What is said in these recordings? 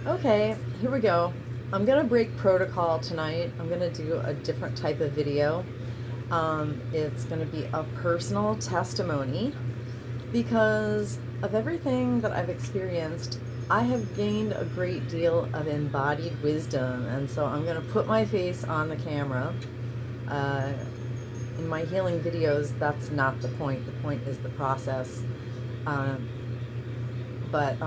Okay, here we go. I'm gonna break protocol tonight. I'm gonna do a different type of video. It's gonna be a personal testimony because of everything that I've experienced. I have gained a great deal of embodied wisdom, and so I'm gonna put my face on the camera. In my healing videos, that's not the point. The point is the process. Um, but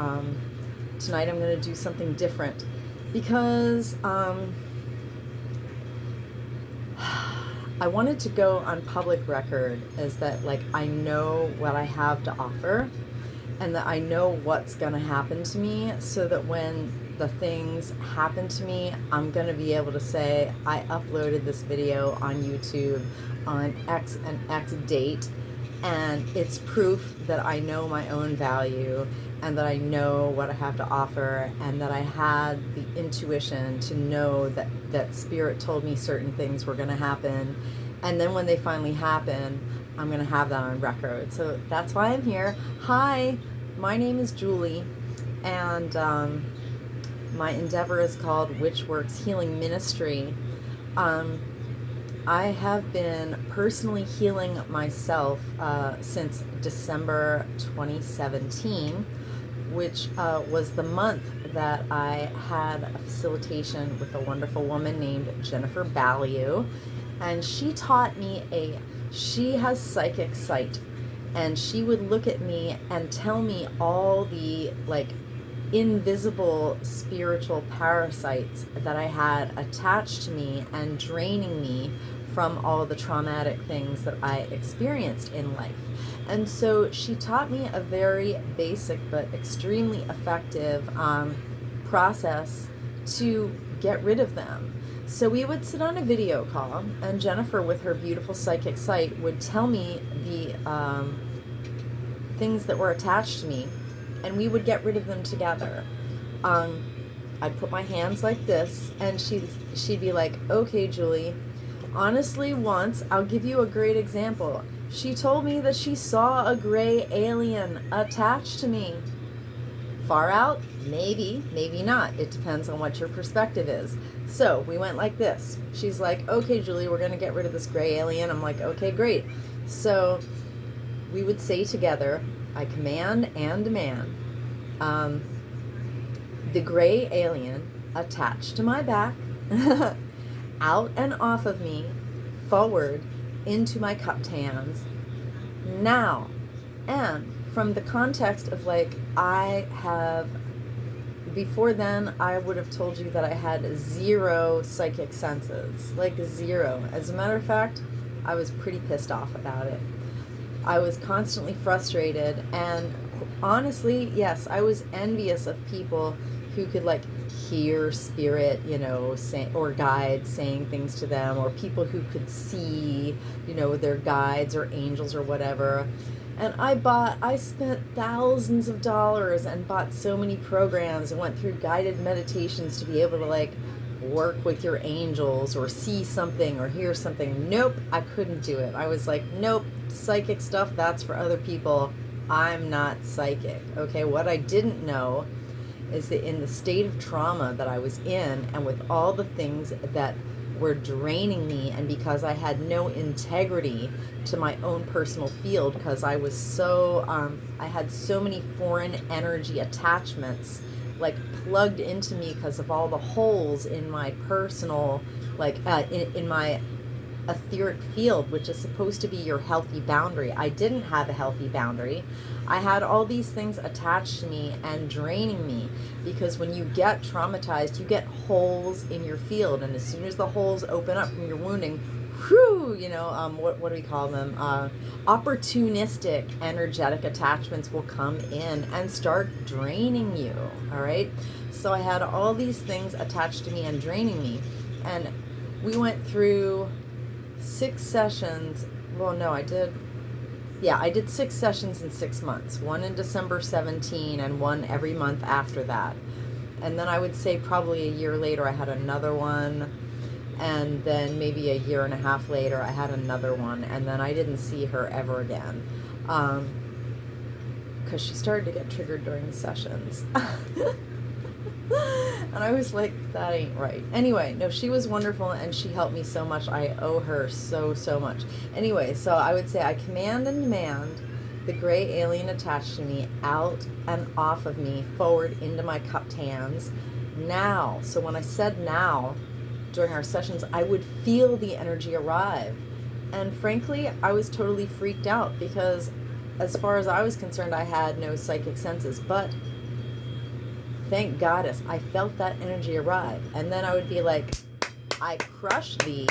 tonight I'm going to do something different because I wanted to go on public record as that, like, I know what I have to offer and that I know what's going to happen to me, so that when the things happen to me, I'm going to be able to say, I uploaded this video on YouTube on X and X date, and it's proof that I know my own value and that I know what I have to offer, and that I had the intuition to know that Spirit told me certain things were going to happen. And then when they finally happen, I'm going to have that on record. So that's why I'm here. Hi, my name is Julie, and my endeavor is called Witch Works Healing Ministry. I have been personally healing myself since December 2017, which was the month that I had a facilitation with a wonderful woman named Jennifer Ballieu. And she taught me she has psychic sight. And she would look at me and tell me all the, like, invisible spiritual parasites that I had attached to me and draining me from all the traumatic things that I experienced in life. And so she taught me a very basic but extremely effective process to get rid of them. So we would sit on a video call, and Jennifer, with her beautiful psychic sight, would tell me the things that were attached to me, and we would get rid of them together. I'd put my hands like this, and she'd be like, okay, Julie, honestly, once, I'll give you a great example. She told me that she saw a gray alien attached to me. Far out? Maybe, maybe not. It depends on what your perspective is. So we went like this. She's like, okay, Julie, we're going to get rid of this gray alien. I'm like, okay, great. So we would say together, I command and demand the gray alien attached to my back, out and off of me, forward into my cupped hands, now. And from the context of, like, before then, I would have told you that I had zero psychic senses, like zero. As a matter of fact, I was pretty pissed off about it. I was constantly frustrated, and honestly, yes, I was envious of people who could, like, hear spirit, say, or guides saying things to them, or people who could see, their guides or angels or whatever. And I spent thousands of dollars and bought so many programs and went through guided meditations to be able to, like, work with your angels or see something or hear something. Nope, I couldn't do it. I was like, nope, psychic stuff, that's for other people. I'm not psychic. Okay, what I didn't know is that in the state of trauma that I was in, and with all the things that were draining me, and because I had no integrity to my own personal field, because I was I had so many foreign energy attachments, like, plugged into me because of all the holes in my personal, like, in my etheric field, which is supposed to be your healthy boundary. I didn't have a healthy boundary. I had all these things attached to me and draining me, because when you get traumatized, you get holes in your field, and as soon as the holes open up from your wounding, whew, what do we call them? Opportunistic energetic attachments will come in and start draining you, all right? So I had all these things attached to me and draining me, and we went through 6 sessions. Well, no, I did 6 sessions in 6 months, one in December 17 and one every month after that. And then I would say probably a year later I had another one, and then maybe a year and a half later I had another one, and then I didn't see her ever again, because she started to get triggered during the sessions. And I was like, that ain't right. Anyway, no, she was wonderful and she helped me so much. I owe her so, so much. Anyway, so I would say I command and demand the gray alien attached to me out and off of me, forward into my cupped hands now. So when I said now during our sessions, I would feel the energy arrive. And frankly, I was totally freaked out because as far as I was concerned, I had no psychic senses. But thank goddess, I felt that energy arrive. And then I would be like, I crush thee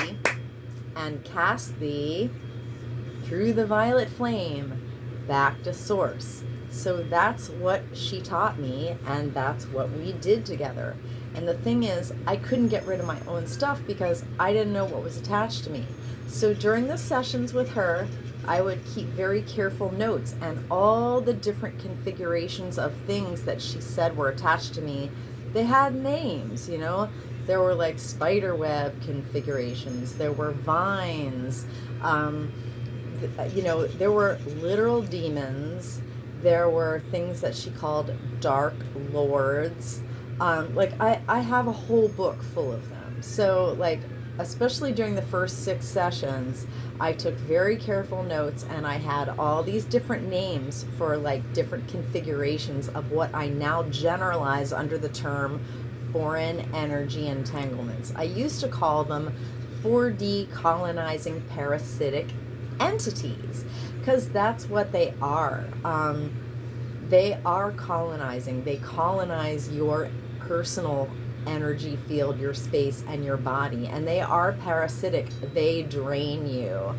and cast thee through the violet flame back to source. So that's what she taught me, and that's what we did together. And the thing is, I couldn't get rid of my own stuff because I didn't know what was attached to me. So during the sessions with her, I would keep very careful notes, and all the different configurations of things that she said were attached to me, they had names, you know. There were like spider web configurations, there were vines, you know, there were literal demons, there were things that she called dark lords. Like I have a whole book full of them. So like, especially during the first 6 sessions, I took very careful notes, and I had all these different names for like different configurations of what I now generalize under the term foreign energy entanglements. I used to call them 4D colonizing parasitic entities, because that's what they are. They are colonizing. They colonize your personal energy field, your space, and your body. And they are parasitic. They drain you.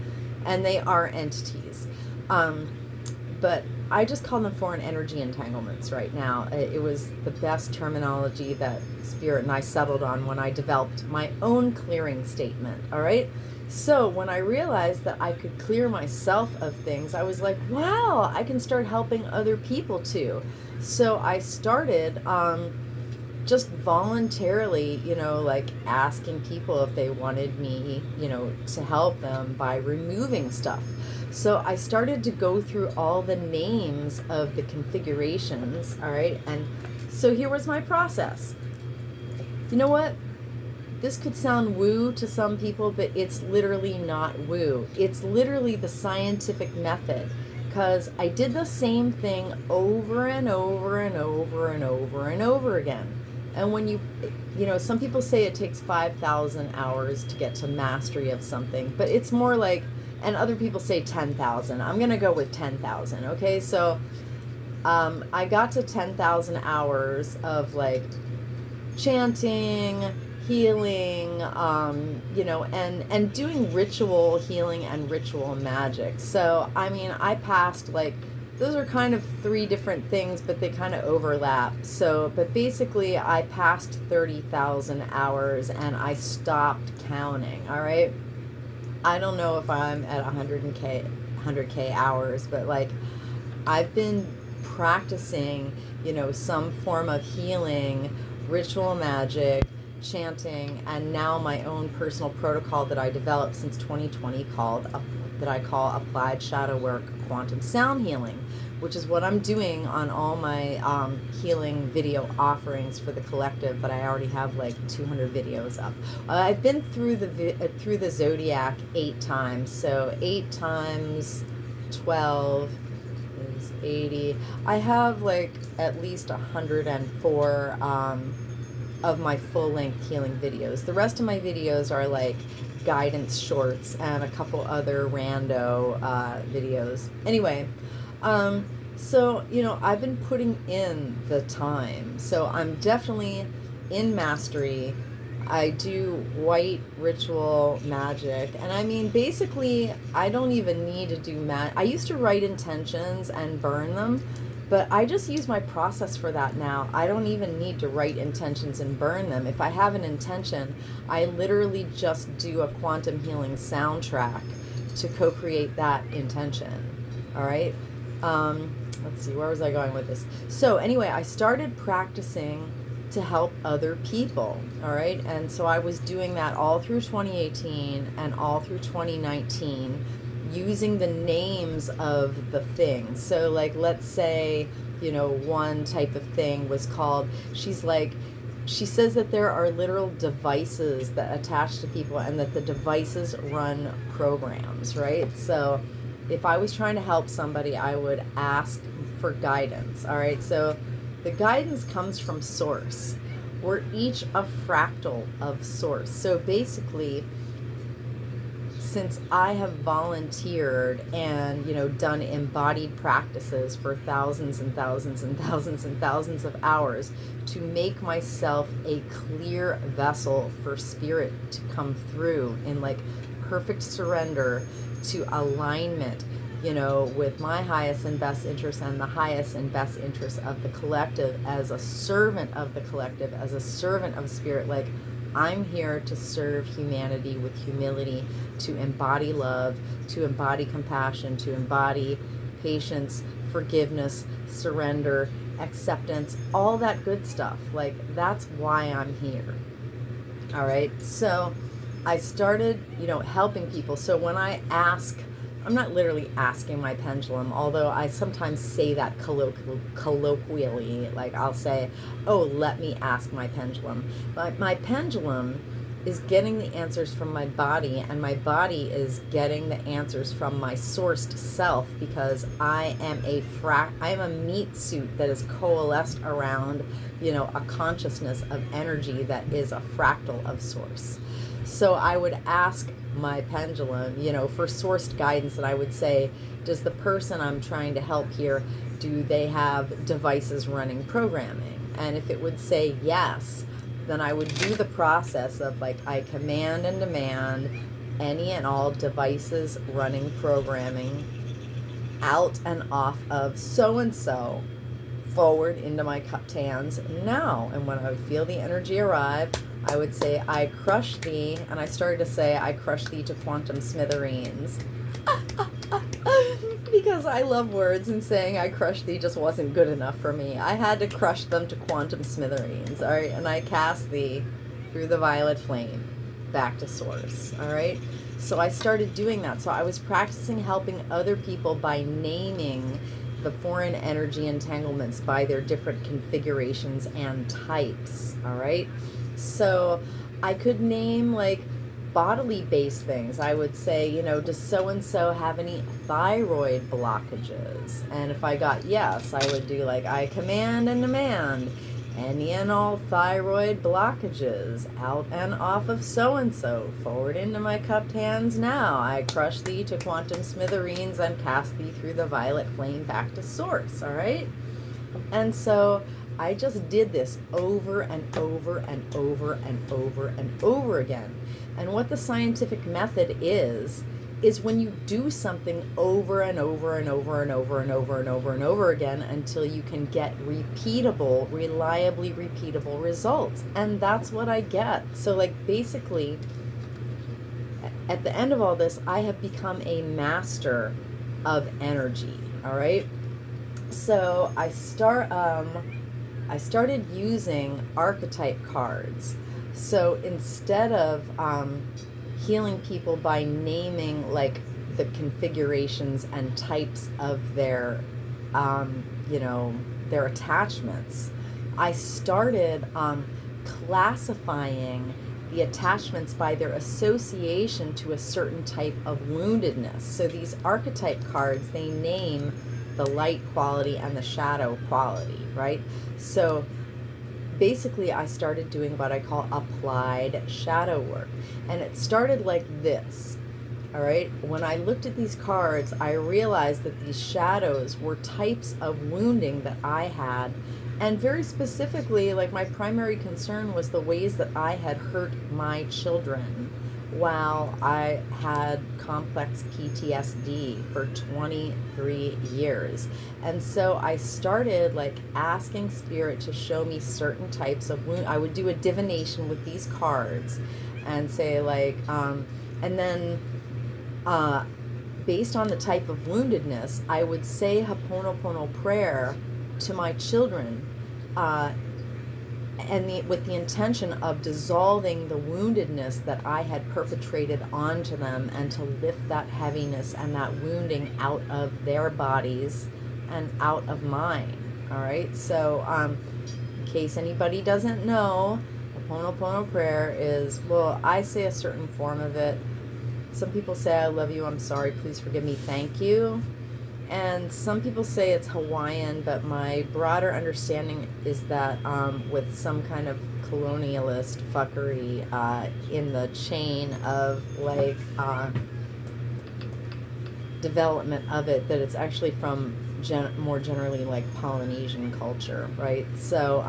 And they are entities. But I just call them foreign energy entanglements right now. It was the best terminology that Spirit and I settled on when I developed my own clearing statement. All right? So when I realized that I could clear myself of things, I was like, wow, I can start helping other people too. So I started just voluntarily, you know, like asking people if they wanted me, you know, to help them by removing stuff. So I started to go through all the names of the configurations, all right? And so here was my process. You know what? This could sound woo to some people, but it's literally not woo. It's literally the scientific method, because I did the same thing over and over and over and over and over again. And when you know, some people say it takes 5,000 hours to get to mastery of something, but it's more like, and other people say 10,000. I'm going to go with 10,000. Okay. So, I got to 10,000 hours of like chanting, healing, you know, and doing ritual healing and ritual magic. So, I mean, I passed like, those are kind of 3 different things, but they kind of overlap. So, but basically I passed 30,000 hours and I stopped counting. All right. I don't know if I'm at 100K hours, but like I've been practicing, you know, some form of healing, ritual magic, chanting, and now my own personal protocol that I developed since 2020 that I call Applied Shadow Work Quantum Sound Healing, which is what I'm doing on all my healing video offerings for the collective. But I already have like 200 videos up. I've been through the zodiac 8 times, so 8 times 12 is 80. I have like at least 104 of my full-length healing videos. The rest of my videos are like guidance shorts and a couple other rando videos. Anyway, so, you know, I've been putting in the time. So I'm definitely in mastery. I do white ritual magic. And I mean, basically, I don't even need to do I used to write intentions and burn them, but I just use my process for that now. I don't even need to write intentions and burn them. If I have an intention, I literally just do a quantum healing soundtrack to co-create that intention. All right. Let's see, where was I going with this? So anyway, I started practicing to help other people. All right. And so I was doing that all through 2018 and all through 2019, using the names of the things. So like, let's say, you know, one type of thing was called, she's like, She says that there are literal devices that attach to people and that the devices run programs, right? So if I was trying to help somebody, I would ask for guidance, all right? So the guidance comes from source. We're each a fractal of source. So basically, since I have volunteered and, done embodied practices for thousands and thousands and thousands and thousands of hours to make myself a clear vessel for spirit to come through in like perfect surrender to alignment, with my highest and best interest and the highest and best interest of the collective, as a servant of the collective, as a servant of spirit, like I'm here to serve humanity with humility, to embody love, to embody compassion, to embody patience, forgiveness, surrender, acceptance, all that good stuff. Like, that's why I'm here. All right. So I started, helping people. So when I ask, I'm not literally asking my pendulum, although I sometimes say that colloquially. Like I'll say, oh, let me ask my pendulum. But my pendulum is getting the answers from my body, and my body is getting the answers from my sourced self, because I am a meat suit that is coalesced around, a consciousness of energy that is a fractal of source. So I would ask my pendulum, for sourced guidance, and I would say, does the person I'm trying to help here, do they have devices running programming? And if it would say yes, then I would do the process of like, I command and demand any and all devices running programming out and off of so-and-so forward into my cupped hands now. And when I would feel the energy arrive, I would say, I crush thee. And I started to say, I crush thee to quantum smithereens. Because I love words, and saying I crush thee just wasn't good enough for me. I had to crush them to quantum smithereens, all right? And I cast thee through the violet flame back to source, all right? So I started doing that. So I was practicing helping other people by naming the foreign energy entanglements by their different configurations and types, all right? So I could name like bodily based things. I would say, does so-and-so have any thyroid blockages? And if I got yes, I would do like, I command and demand any and all thyroid blockages out and off of so-and-so forward into my cupped hands now. I crush thee to quantum smithereens and cast thee through the violet flame back to source, all right? And so I just did this over and over and over and over and over again. And what the scientific method is when you do something over and over and over and over and over and over and over again until you can get repeatable, reliably repeatable results. And that's what I get. So like basically, at the end of all this, I have become a master of energy, all right? So I started using archetype cards. So instead of healing people by naming like the configurations and types of their, their attachments, I started classifying the attachments by their association to a certain type of woundedness. So these archetype cards, they name the light quality and the shadow quality, right? So basically I started doing what I call applied shadow work. And it started like this, all right? When I looked at these cards, I realized that these shadows were types of wounding that I had. And very specifically, like my primary concern was the ways that I had hurt my children while I had complex PTSD for 23 years. And so I started like asking spirit to show me certain types of wound. I would do a divination with these cards and say like, and then based on the type of woundedness, I would say Ho'oponopono prayer to my children, with the intention of dissolving the woundedness that I had perpetrated onto them, and to lift that heaviness and that wounding out of their bodies and out of mine. All right. So case anybody doesn't know, Ho'oponopono prayer is, well, I say a certain form of it. Some people say, I love you, I'm sorry, please forgive me, thank you. And some people say it's Hawaiian, but my broader understanding is that with some kind of colonialist fuckery in the chain of like development of it, that it's actually from more generally like Polynesian culture, right? So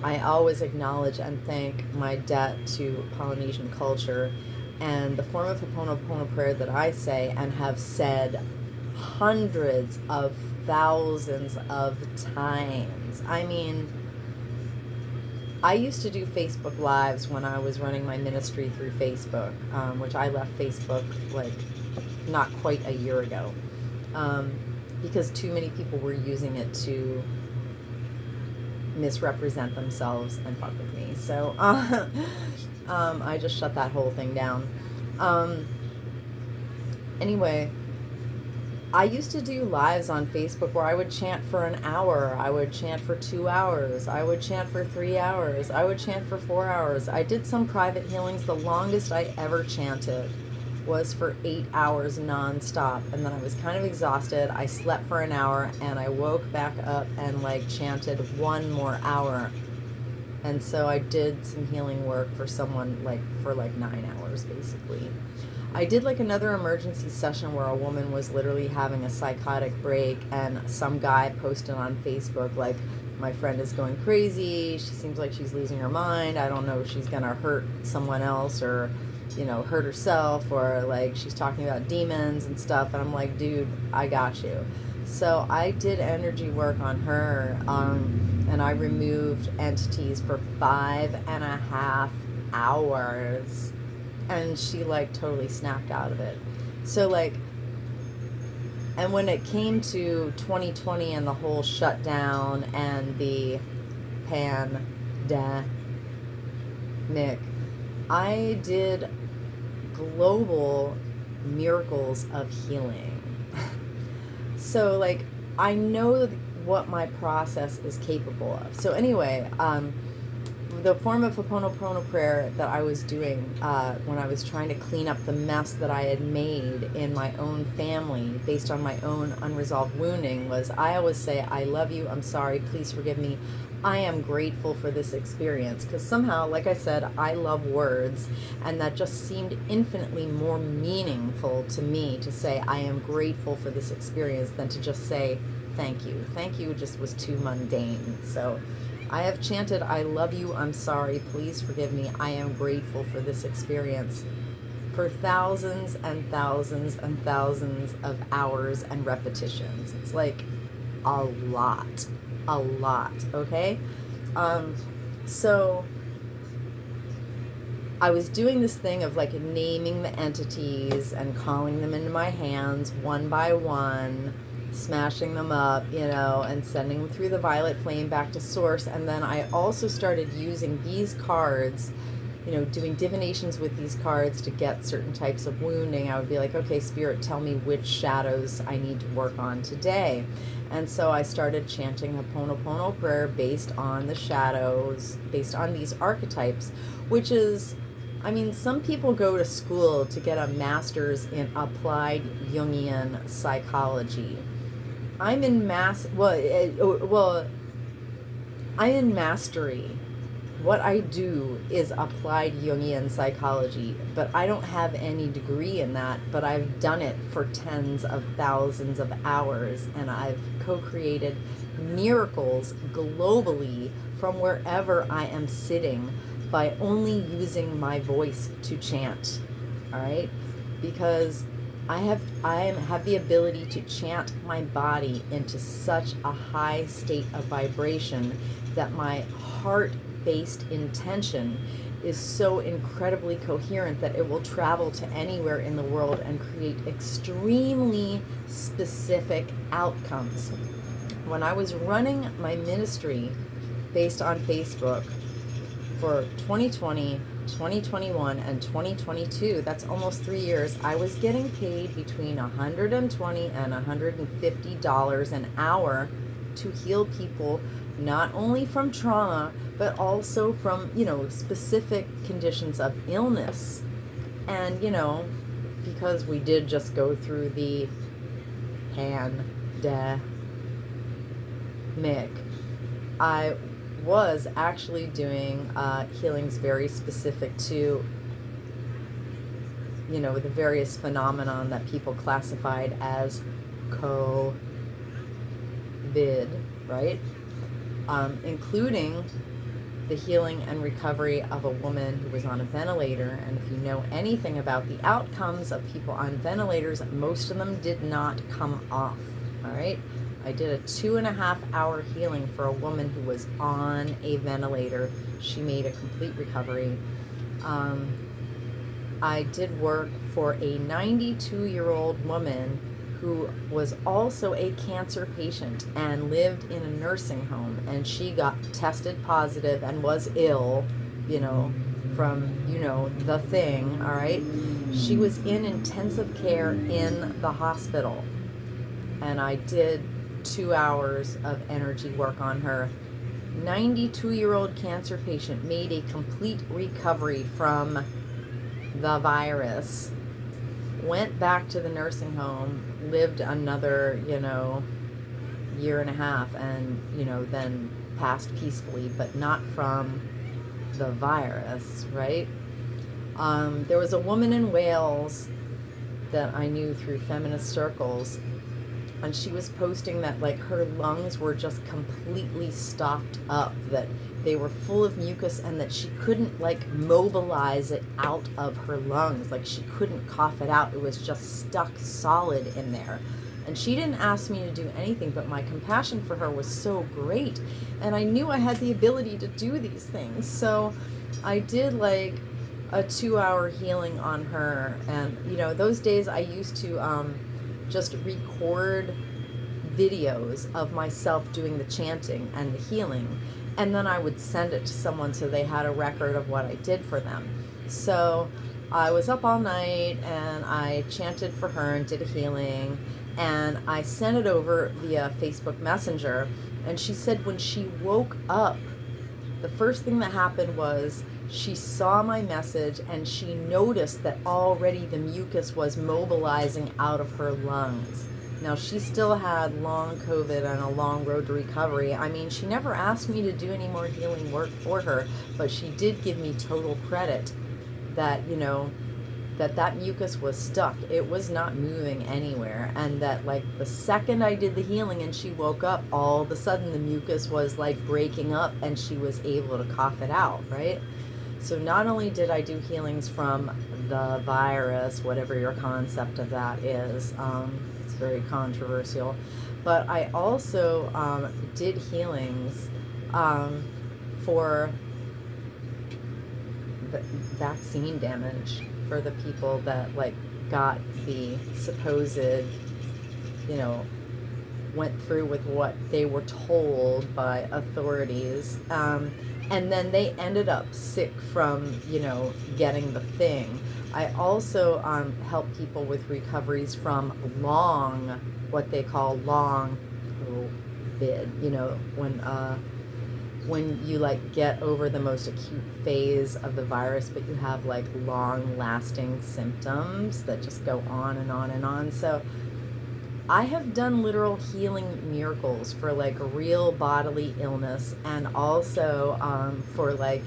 I always acknowledge and thank my debt to Polynesian culture, and the form of Ho'oponopono prayer that I say and have said hundreds of thousands of times. I mean, I used to do Facebook Lives when I was running my ministry through Facebook, which I left Facebook like not quite a year ago, because too many people were using it to misrepresent themselves and fuck with me. So I just shut that whole thing down. Anyway, I used to do lives on Facebook where I would chant for an hour, I would chant for 2 hours, I would chant for 3 hours, I would chant for 4 hours. I did some private healings. The longest I ever chanted was for 8 hours nonstop, and then I was kind of exhausted. I slept for an hour and I woke back up and like chanted 1 more hour. And so I did some healing work for someone like for like 9 hours basically. I did like another emergency session where a woman was literally having a psychotic break, and some guy posted on Facebook like, my friend is going crazy, she seems like she's losing her mind, I don't know if she's gonna hurt someone else or, you know, hurt herself, or like she's talking about demons and stuff. And I'm like, dude, I got you. So I did energy work on her, and I removed entities for 5.5 hours, and she like totally snapped out of it. So like, and when it came to 2020 and the whole shutdown and the pandemic, I did global miracles of healing. So like, I know what my process is capable of. So anyway, the form of Ho'oponopono prayer that I was doing when I was trying to clean up the mess that I had made in my own family based on my own unresolved wounding was, I always say, I love you, I'm sorry, please forgive me, I am grateful for this experience. Because somehow, like I said, I love words, and that just seemed infinitely more meaningful to me to say I am grateful for this experience than to just say thank you. Thank you just was too mundane. So I have chanted, I love you, I'm sorry, please forgive me, I am grateful for this experience for thousands and thousands and thousands of hours and repetitions. It's like a lot, okay? So I was doing this thing of like naming the entities and calling them into my hands one by one, smashing them up, you know, and sending them through the violet flame back to source. And then I also started using these cards, you know, doing divinations with these cards to get certain types of wounding. I would be like, okay, Spirit, tell me which shadows I need to work on today. And so I started chanting Ho'oponopono prayer based on the shadows, based on these archetypes, which is, I mean, some people go to school to get a master's in applied Jungian psychology. I'm in I'm in mastery. What I do is applied Jungian psychology, but I don't have any degree in that, but I've done it for tens of thousands of hours, and I've co-created miracles globally from wherever I am sitting by only using my voice to chant. All right? Because I have the ability to chant my body into such a high state of vibration that my heart-based intention is so incredibly coherent that it will travel to anywhere in the world and create extremely specific outcomes. When I was running my ministry based on Facebook for 2020, 2021, and 2022, that's almost 3 years, I was getting paid between $120 and $150 an hour to heal people not only from trauma, but also from, specific conditions of illness. And, because we did just go through the pandemic, I was actually doing healings very specific to, the various phenomenon that people classified as COVID, right? Including the healing and recovery of a woman who was on a ventilator. And if you know anything about the outcomes of people on ventilators, most of them did not come off, all right? I did a 2.5 hour healing for a woman who was on a ventilator. She made a complete recovery. I did work for a 92-year-old woman who was also a cancer patient and lived in a nursing home, and she got tested positive and was ill, from, the thing, all right? She was in intensive care in the hospital, and I did 2 hours of energy work on her. 92-year-old cancer patient made a complete recovery from the virus, went back to the nursing home, lived another, year and a half, and, then passed peacefully, but not from the virus, right? There was a woman in Wales that I knew through feminist circles, and she was posting that, like, her lungs were just completely stopped up, that they were full of mucus, and that she couldn't, like, mobilize it out of her lungs. Like, she couldn't cough it out. It was just stuck solid in there. And she didn't ask me to do anything, but my compassion for her was so great. And I knew I had the ability to do these things. So I did, like, a 2-hour healing on her. And, those days I used to just record videos of myself doing the chanting and the healing, and then I would send it to someone so they had a record of what I did for them. So I was up all night and I chanted for her and did a healing, and I sent it over via Facebook Messenger, and she said when she woke up, the first thing that happened was she saw my message and she noticed that already the mucus was mobilizing out of her lungs. Now, she still had long COVID and a long road to recovery. I mean, she never asked me to do any more healing work for her, but she did give me total credit that, that mucus was stuck. It was not moving anywhere. And that, like, the second I did the healing and she woke up, all of a sudden the mucus was, like, breaking up and she was able to cough it out, right? So not only did I do healings from the virus, whatever your concept of that is, it's very controversial, but I also did healings for the vaccine damage for the people that, like, got the supposed, went through with what they were told by authorities, and then they ended up sick from, getting the thing. I also help people with recoveries from what they call long COVID, when you, like, get over the most acute phase of the virus, but you have, like, long lasting symptoms that just go on and on and on. So I have done literal healing miracles for, like, real bodily illness, and also for, like,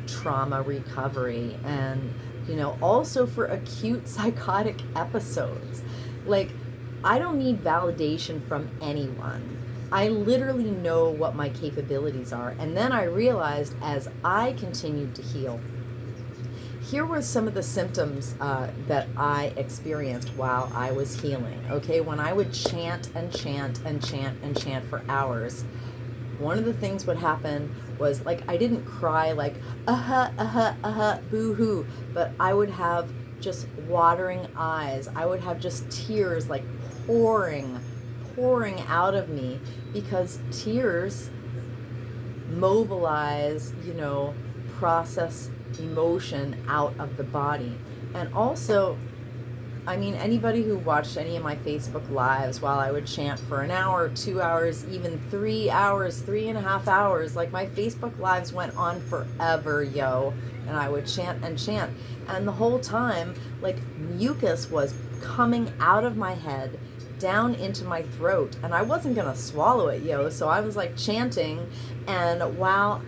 trauma recovery, and, also for acute psychotic episodes. Like, I don't need validation from anyone. I literally know what my capabilities are. And then I realized as I continued to heal, here were some of the symptoms that I experienced while I was healing. Okay, when I would chant and chant and chant and chant for hours, one of the things would happen was, like, I didn't cry like, boo-hoo, but I would have just watering eyes. I would have just tears, like, pouring out of me, because tears mobilize, process emotion out of the body. And also, I mean, anybody who watched any of my Facebook lives while I would chant for an hour, 2 hours, even 3 hours, 3.5 hours, like my Facebook lives went on forever, yo. And I would chant and chant. And the whole time, like, mucus was coming out of my head down into my throat. And I wasn't going to swallow it, yo. So I was like chanting. And while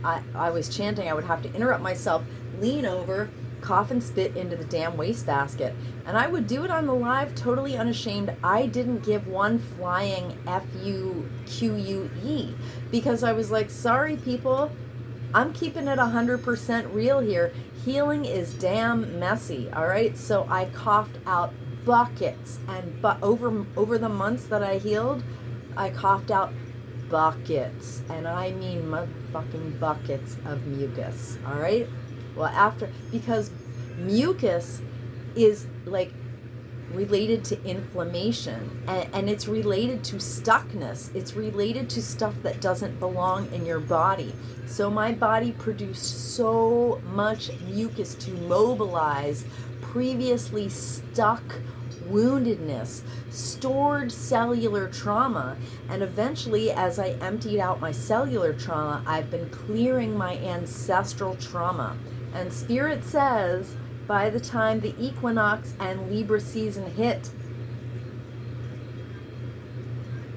I was chanting, I would have to interrupt myself, lean over, cough and spit into the damn wastebasket. And I would do it on the live totally unashamed. I didn't give one flying FUQUE because I was like, sorry people, I'm keeping it 100% real here. Healing is damn messy, all right? So I coughed out buckets, and over the months that I healed, I coughed out buckets, and I mean motherfucking buckets of mucus, all right? Well, because mucus is like related to inflammation, and it's related to stuckness. It's related to stuff that doesn't belong in your body. So my body produced so much mucus to mobilize previously stuck woundedness, stored cellular trauma, and eventually, as I emptied out my cellular trauma, I've been clearing my ancestral trauma. And Spirit says, by the time the equinox and Libra season hit,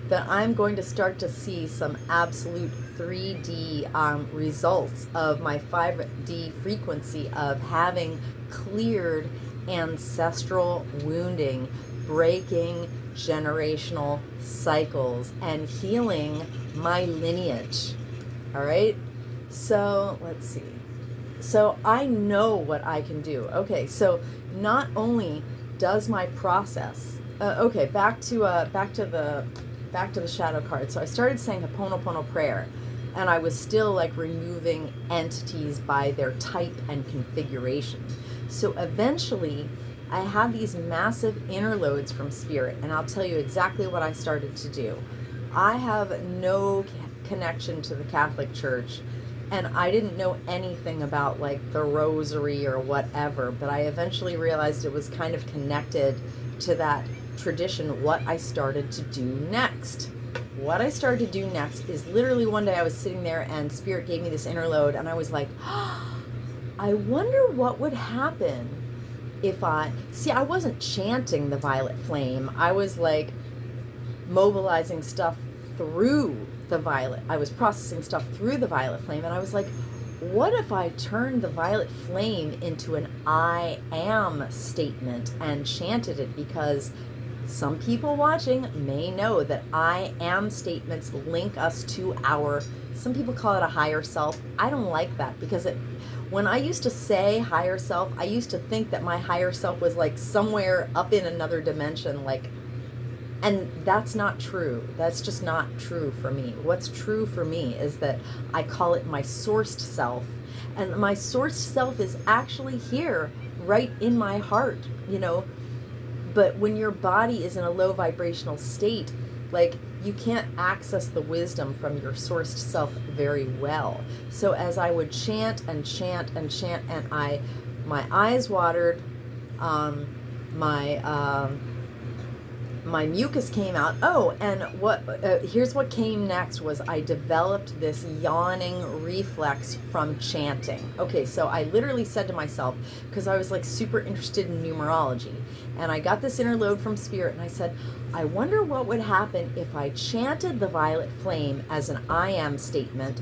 that I'm going to start to see some absolute 3D results of my 5D frequency of having cleared ancestral wounding, breaking generational cycles, and healing my lineage. All right? So let's see. So I know what I can do. Okay, so not only does my process. Okay, back to the shadow card. So I started saying Ho'oponopono prayer, and I was still like removing entities by their type and configuration. So eventually, I had these massive interloads from Spirit, and I'll tell you exactly what I started to do. I have no connection to the Catholic Church, and I didn't know anything about like the rosary or whatever, but I eventually realized it was kind of connected to that tradition. What I started to do next is literally one day I was sitting there and Spirit gave me this interload, and I was like, I wonder what would happen if I wasn't chanting the violet flame. I was like mobilizing stuff through the violet. I was processing stuff through the violet flame, and I was like, what if I turned the violet flame into an I am statement and chanted it? Because some people watching may know that I am statements link us to some people call it a higher self. I don't like that, because when I used to say higher self, I used to think that my higher self was like somewhere up in another dimension, and that's not true. That's just not true for me. What's true for me is that I call it my sourced self, and my sourced self is actually here, right in my heart, But when your body is in a low vibrational state, like, you can't access the wisdom from your sourced self very well. So as I would chant and chant and chant, and my eyes watered, my mucus came out. Oh, and here's what came next was I developed this yawning reflex from chanting. Okay, so I literally said to myself, because I was like super interested in numerology, and I got this interload from Spirit, and I said, I wonder what would happen if I chanted the violet flame as an I am statement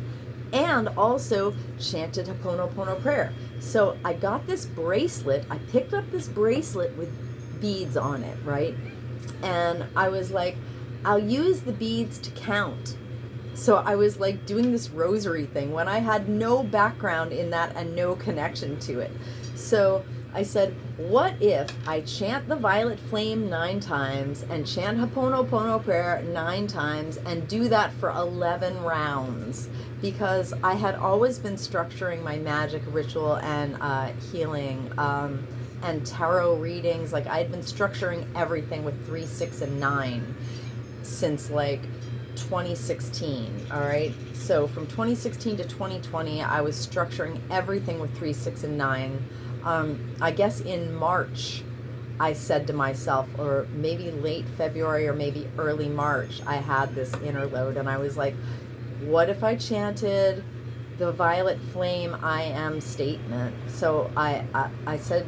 and also chanted Ho'oponopono prayer. So I got this bracelet. I picked up this bracelet with beads on it, right? And I was like, I'll use the beads to count. So I was like doing this rosary thing when I had no background in that and no connection to it. So I said, what if I chant the violet flame 9 times and chant Ho'oponopono prayer 9 times and do that for 11 rounds? Because I had always been structuring my magic ritual and healing and tarot readings. Like, I had been structuring everything with 3, 6, and 9 since like 2016. All right, so from 2016 to 2020, I was structuring everything with 3, 6, and 9. I guess in March I said to myself, or maybe late February or maybe early March, I had this inner load, and I was like, what if I chanted the violet flame I am statement? So I said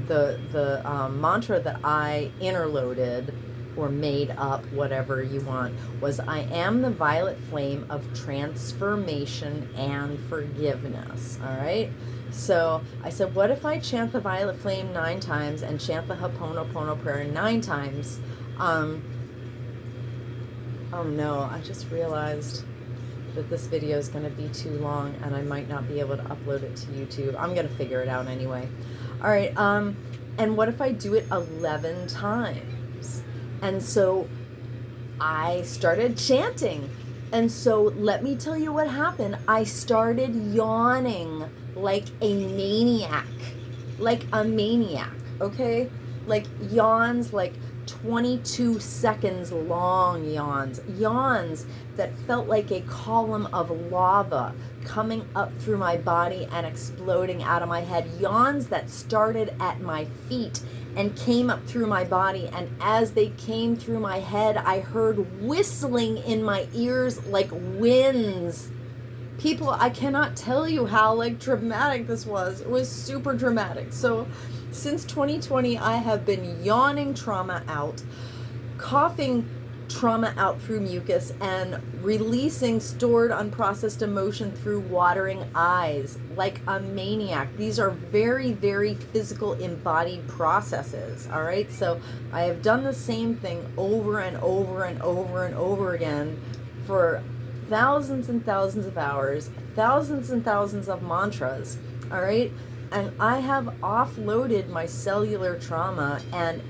the mantra that I inner loaded or made up, whatever you want, was I am the violet flame of transformation and forgiveness. All right. So I said, what if I chant the violet flame 9 times and chant the Ho'oponopono prayer 9 times? Oh no, I just realized that this video is going to be too long and I might not be able to upload it to YouTube. I'm going to figure it out anyway. All right. And what if I do it 11 times? And so I started chanting. And so let me tell you what happened. I started yawning like a maniac. Like a maniac, okay? Like yawns, like 22 seconds long yawns. Yawns that felt like a column of lava coming up through my body and exploding out of my head. Yawns that started at my feet and came up through my body, and as they came through my head, I heard whistling in my ears like winds. People, I cannot tell you how like dramatic this was. It was super dramatic. So since 2020, I have been yawning trauma out, coughing trauma out through mucus, and releasing stored unprocessed emotion through watering eyes like a maniac. These are very, very physical embodied processes. All right. So I have done the same thing over and over and over and over again for thousands and thousands of hours, thousands and thousands of mantras. All right. And I have offloaded my cellular trauma and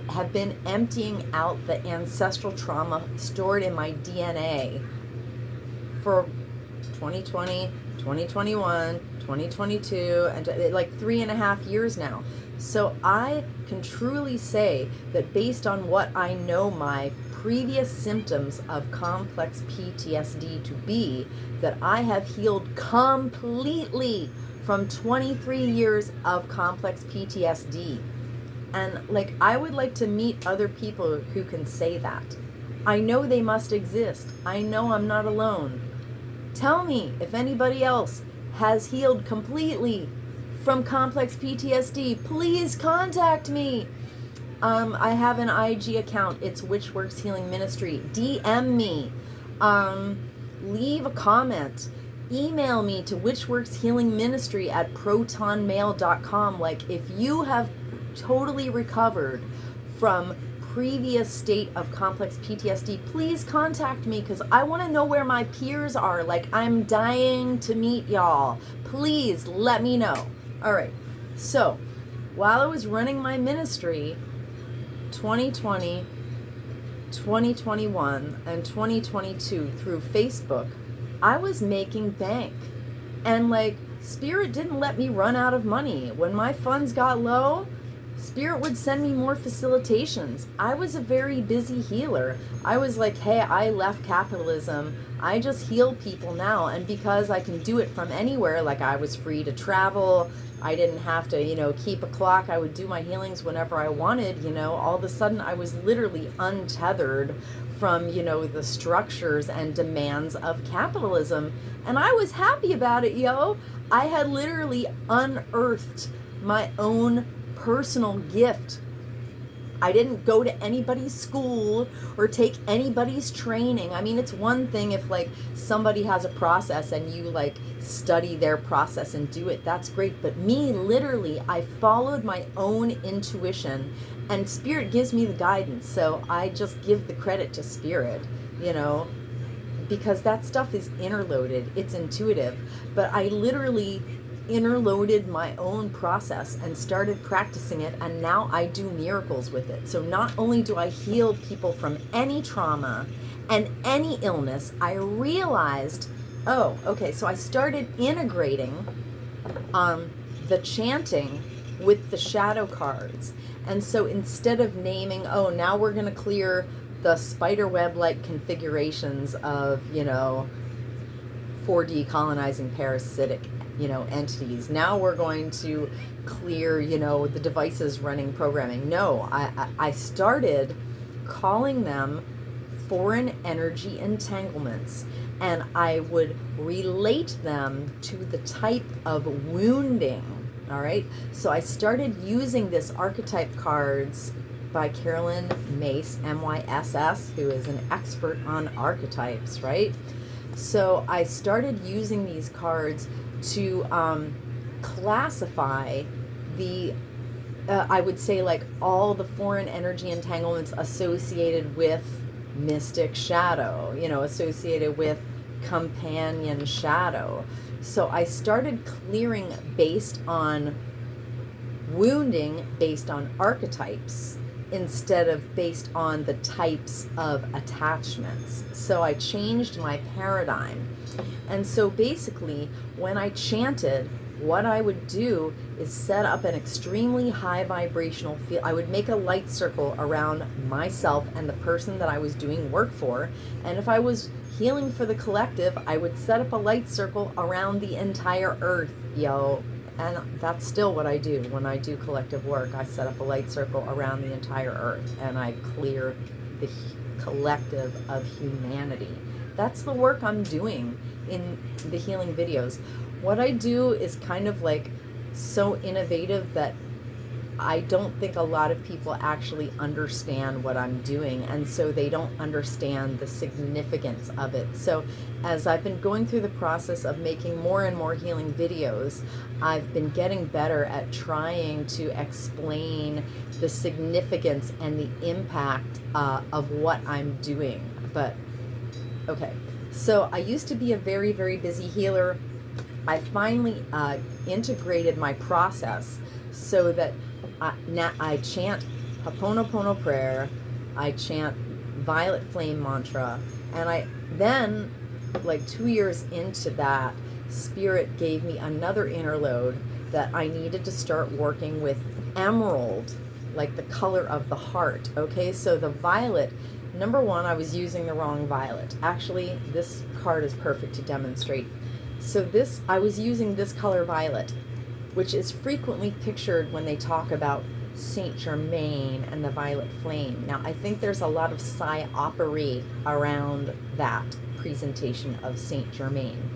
have been emptying out the ancestral trauma stored in my DNA for 2020, 2021, 2022, and like 3.5 years now. So I can truly say that based on what I know my previous symptoms of complex PTSD to be, that I have healed completely from 23 years of complex PTSD. And like, I would like to meet other people who can say that. I know they must exist. I know I'm not alone. Tell me if anybody else has healed completely from complex PTSD. Please contact me. I have an IG account. It's Which Works Healing Ministry. DM me. Leave a comment. Email me to whichworkshealingministry@protonmail.com. Like, if you have totally recovered from previous state of complex PTSD, please contact me, because I want to know where my peers are. Like, I'm dying to meet y'all. Please let me know. All right. So while I was running my ministry 2020, 2021, and 2022 through Facebook, I was making bank. And like, Spirit didn't let me run out of money. When my funds got low, Spirit would send me more facilitations. I was a very busy healer. I was like, hey, I left capitalism. I just heal people now. And because I can do it from anywhere, like I was free to travel. I didn't have to, keep a clock. I would do my healings whenever I wanted, all of a sudden I was literally untethered from, the structures and demands of capitalism. And I was happy about it, yo. I had literally unearthed my own personal gift. I didn't go to anybody's school or take anybody's training. I mean, it's one thing if like somebody has a process and you like study their process and do it. That's great. But me, literally, I followed my own intuition, and Spirit gives me the guidance. So I just give the credit to Spirit, because that stuff is interloaded. It's intuitive. But I literally interloaded my own process and started practicing it, and now I do miracles with it. So not only do I heal people from any trauma and any illness, I realized, oh, okay, so I started integrating the chanting with the shadow cards. And so instead of naming, oh, now we're going to clear the spider web-like configurations of, 4D colonizing parasitic entities. Now we're going to clear, the devices running programming. No, I started calling them foreign energy entanglements, and I would relate them to the type of wounding. All right. So I started using this archetype cards by Carolyn Myss, Myss, who is an expert on archetypes, right? So I started using these cards to classify I would say, like, all the foreign energy entanglements associated with mystic shadow, associated with companion shadow. So I started clearing based on wounding, based on archetypes, instead of based on the types of attachments. So I changed my paradigm. And so basically, when I chanted, what I would do is set up an extremely high vibrational field. I would make a light circle around myself and the person that I was doing work for. And if I was healing for the collective, I would set up a light circle around the entire earth, And that's still what I do when I do collective work. I set up a light circle around the entire earth, and I clear the collective of humanity. That's the work I'm doing in the healing videos. What I do is kind of like so innovative that I don't think a lot of people actually understand what I'm doing, and so they don't understand the significance of it. So as I've been going through the process of making more and more healing videos, I've been getting better at trying to explain the significance and the impact of what I'm doing. But okay, so I used to be a very, very busy healer. I finally integrated my process so that now I chant Ho'oponopono prayer, I chant Violet Flame mantra, and I then, like 2 years into that, Spirit gave me another inner load that I needed to start working with emerald, like the color of the heart. Okay, so the violet, number one, I was using the wrong violet. Actually, this card is perfect to demonstrate. So I was using this color violet, which is frequently pictured when they talk about Saint Germain and the violet flame. Now, I think there's a lot of psy-operate around that presentation of Saint Germain,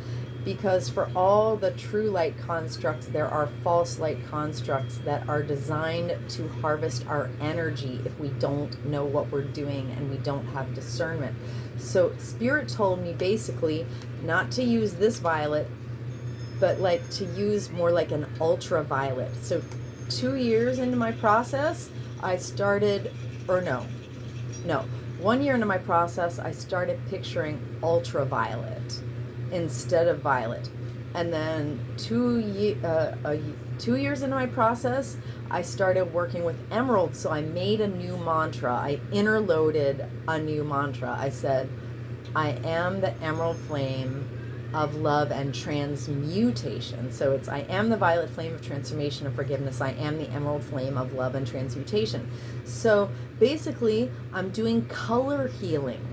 because for all the true light constructs, there are false light constructs that are designed to harvest our energy if we don't know what we're doing and we don't have discernment. So Spirit told me basically not to use this violet, but like to use more like an ultraviolet. So 2 years into my process, I started, or no, 1 year into my process, I started picturing ultraviolet instead of violet. And then 2 years into my process, I started working with emerald. So I made a new mantra. I interloaded a new mantra. I said, I am the emerald flame of love and transmutation. So it's, I am the violet flame of transformation and forgiveness. I am the emerald flame of love and transmutation. So basically, I'm doing color healing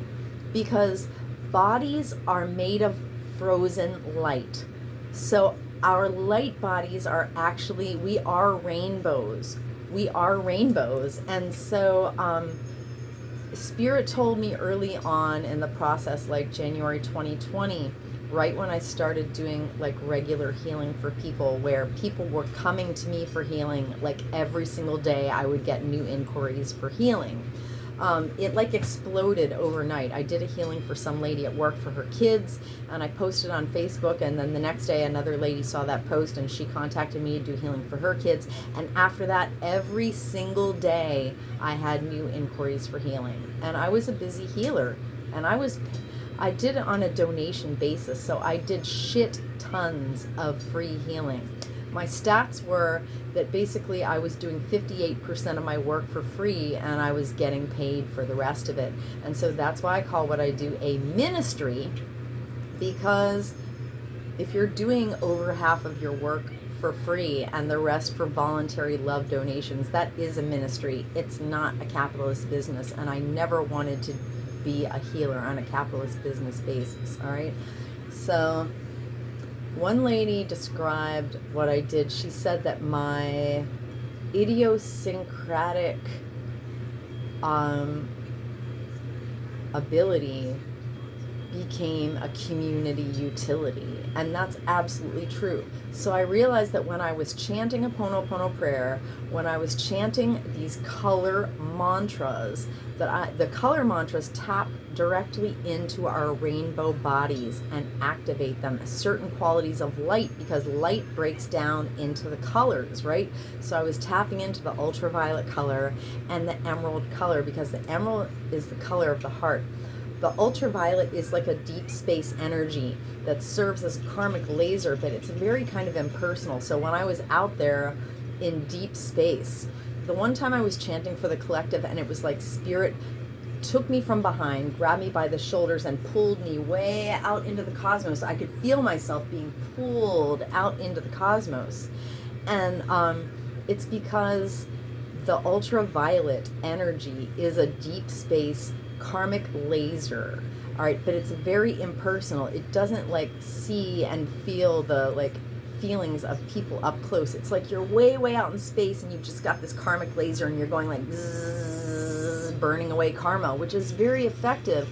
because bodies are made of frozen light. So our light bodies are actually, we are rainbows. We are rainbows. And so Spirit told me early on in the process, like January 2020, right when I started doing like regular healing for people, where people were coming to me for healing, like every single day I would get new inquiries for healing. It like exploded overnight. I did a healing for some lady at work for her kids, and I posted on Facebook, and then the next day another lady saw that post and she contacted me to do healing for her kids. And after that, every single day I had new inquiries for healing. And I was a busy healer, and I did it on a donation basis, so I did shit tons of free healing. My stats were that basically I was doing 58% of my work for free, and I was getting paid for the rest of it. And so that's why I call what I do a ministry, because if you're doing over half of your work for free and the rest for voluntary love donations, that is a ministry. It's not a capitalist business, and I never wanted to be a healer on a capitalist business basis. All right, so One lady described what I did. She said that my idiosyncratic ability became a community utility, and that's absolutely true. So I realized that when I was chanting a Ho'oponopono prayer, when I was chanting these color mantras, the color mantras tap directly into our rainbow bodies and activate them, certain qualities of light, because light breaks down into the colors, right? So I was tapping into the ultraviolet color and the emerald color, because the emerald is the color of the heart. The ultraviolet is like a deep space energy that serves as a karmic laser, but it's very kind of impersonal. So when I was out there in deep space, the one time I was chanting for the collective, and it was like spirit took me from behind, grabbed me by the shoulders, and pulled me way out into the cosmos. I could feel myself being pulled out into the cosmos. And it's because the ultraviolet energy is a deep space karmic laser. All right, but it's very impersonal. It doesn't like see and feel the like feelings of people up close. It's like you're way out in space and you've just got this karmic laser and you're going like bzzz, burning away karma, which is very effective,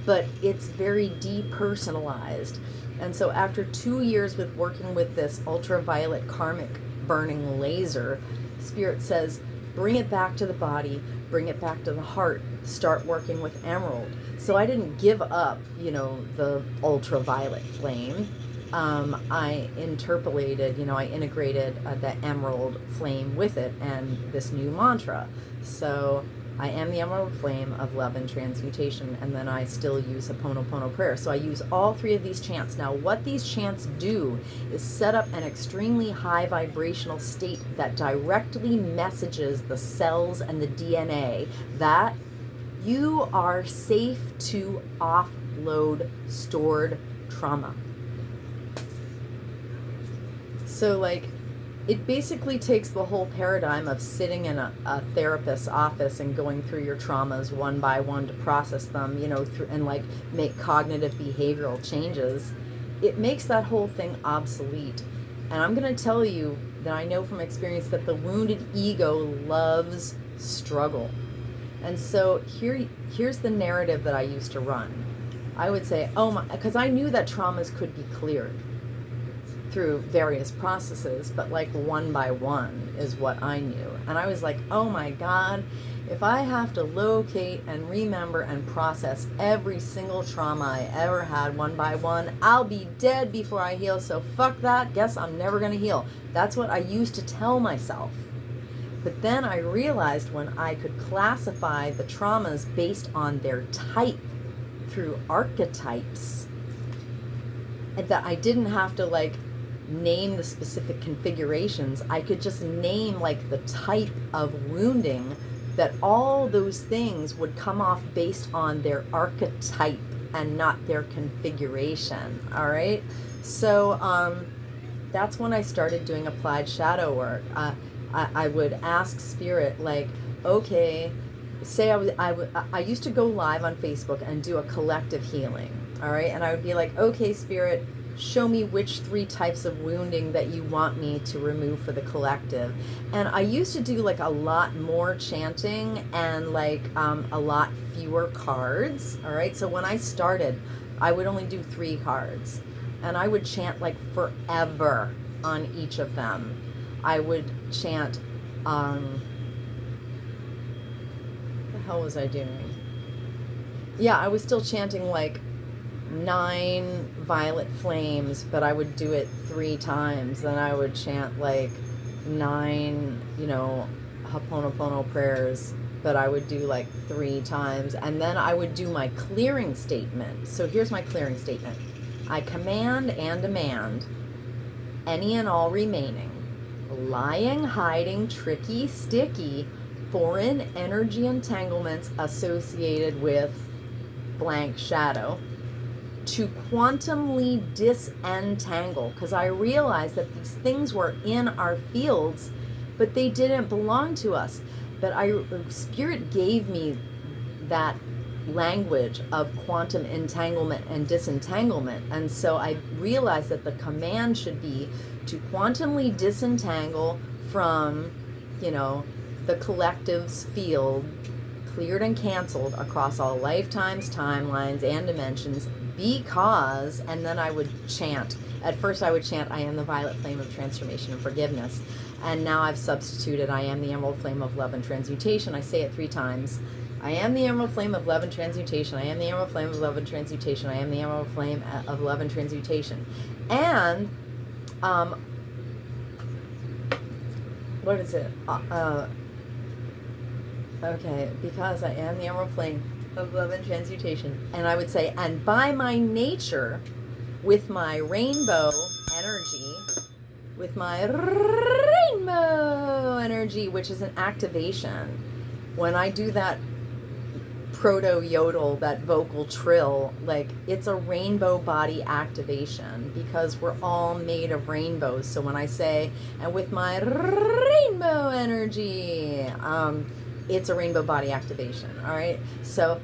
but it's very depersonalized. And so after 2 years with working with this ultraviolet karmic burning laser, Spirit says, bring it back to the body, bring it back to the heart, start working with emerald. So I didn't give up, the ultraviolet flame. I interpolated, I integrated the emerald flame with it and this new mantra. So I am the emerald flame of love and transmutation, and then I still use a Ho'oponopono prayer. So I use all 3 of these chants. Now, what these chants do is set up an extremely high vibrational state that directly messages the cells and the DNA that you are safe to offload stored trauma. So, it basically takes the whole paradigm of sitting in a therapist's office and going through your traumas one by one to process them, and make cognitive behavioral changes. It makes that whole thing obsolete. And I'm going to tell you that I know from experience that the wounded ego loves struggle. And so here's the narrative that I used to run. I would say, because I knew that traumas could be cleared through various processes, but one by one is what I knew. And I was like, oh my God, if I have to locate and remember and process every single trauma I ever had one by one, I'll be dead before I heal. So fuck that. Guess I'm never going to heal. That's what I used to tell myself. But then I realized when I could classify the traumas based on their type through archetypes, that I didn't have to name the specific configurations. I could just name the type of wounding, that all those things would come off based on their archetype and not their configuration. All right. So that's when I started doing applied shadow work. I would ask Spirit, okay, say I used to go live on Facebook and do a collective healing. All right. And I would be like, okay, Spirit, show me which 3 types of wounding that you want me to remove for the collective. And I used to do a lot more chanting and a lot fewer cards. All right. So when I started, I would only do 3 cards, and I would chant forever on each of them. I would chant, what the hell was I doing? Yeah, I was still chanting 9 violet flames, but I would do it 3 times. Then I would chant 9, Ho'oponopono prayers, but I would do 3 times. And then I would do my clearing statement. So here's my clearing statement. I command and demand any and all remaining lying, hiding, tricky, sticky, foreign energy entanglements associated with blank shadow to quantumly disentangle, because I realized that these things were in our fields, but they didn't belong to us. But Spirit gave me that language of quantum entanglement and disentanglement. And so I realized that the command should be to quantumly disentangle from, the collective's field, cleared and canceled across all lifetimes, timelines, and dimensions, because, and then I would chant. At first I would chant, I am the violet flame of transformation and forgiveness. And now I've substituted, I am the emerald flame of love and transmutation. I say it 3 times. I am the emerald flame of love and transmutation. I am the emerald flame of love and transmutation. I am the emerald flame of love and transmutation. And, what is it? Okay, because I am the emerald flame of love and transmutation. And I would say, and by my nature, with my rainbow energy, which is an activation, when I do that proto-yodel, that vocal trill, like, it's a rainbow body activation, because we're all made of rainbows. So when I say, and with my rainbow energy, it's a rainbow body activation. All right, so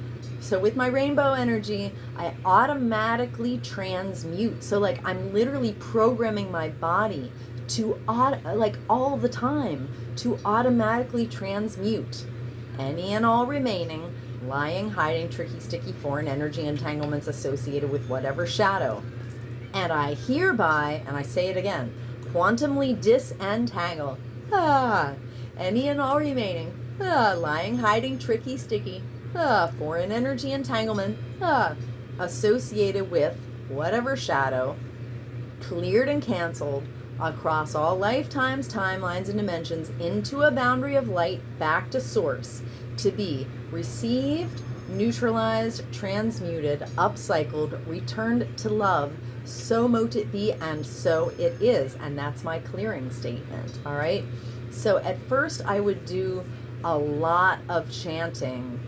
with my rainbow energy, I automatically transmute. So like, I'm literally programming my body to all the time to automatically transmute any and all remaining lying, hiding, tricky, sticky, foreign energy entanglements associated with whatever shadow. And I hereby, and I say it again, quantumly disentangle any and all remaining lying, hiding, tricky, sticky, foreign energy entanglement associated with whatever shadow, cleared and canceled across all lifetimes, timelines, and dimensions, into a boundary of light back to source, to be received, neutralized, transmuted, upcycled, returned to love. So mote it be, and so it is. And that's my clearing statement. All right. So at first I would do a lot of chanting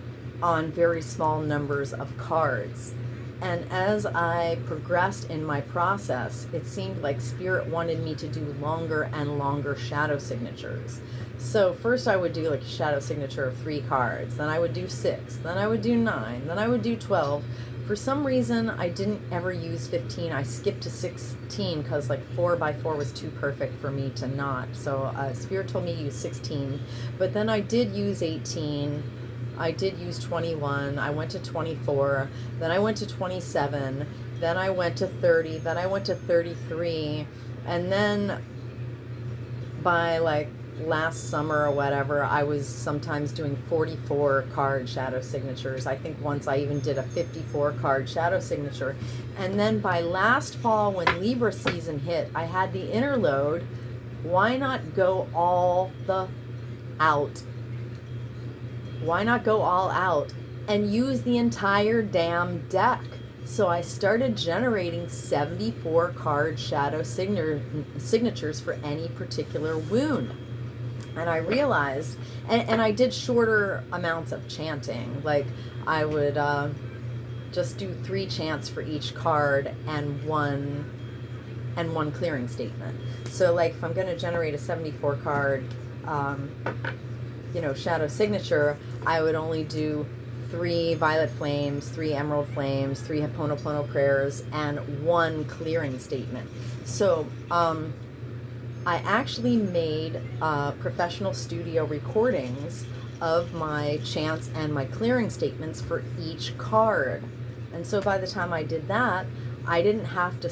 on very small numbers of cards. And as I progressed in my process, it seemed like Spirit wanted me to do longer and longer shadow signatures. So first I would do like a shadow signature of 3 cards, then I would do 6, then I would do 9, then I would do 12. For some reason, I didn't ever use 15. I skipped to 16 because like 4x4 was too perfect for me to not. So Spirit told me to use 16, but then I did use 18. I did use 21, I went to 24, then I went to 27, then I went to 30, then I went to 33, and then by like last summer or whatever, I was sometimes doing 44 card shadow signatures. I think once I even did a 54 card shadow signature. And then by last fall, when Libra season hit, I had the inner load. Why not go all out? Why not go all out and use the entire damn deck? So I started generating 74 card shadow signatures for any particular wound. And I realized, and I did shorter amounts of chanting. Like I would just do 3 chants for each card and one clearing statement. So like if I'm going to generate a 74 card shadow signature, I would only do 3 violet flames, 3 emerald flames, 3 Ho'oponopono prayers, and 1 clearing statement. So I actually made professional studio recordings of my chants and my clearing statements for each card. And so by the time I did that, I didn't have to,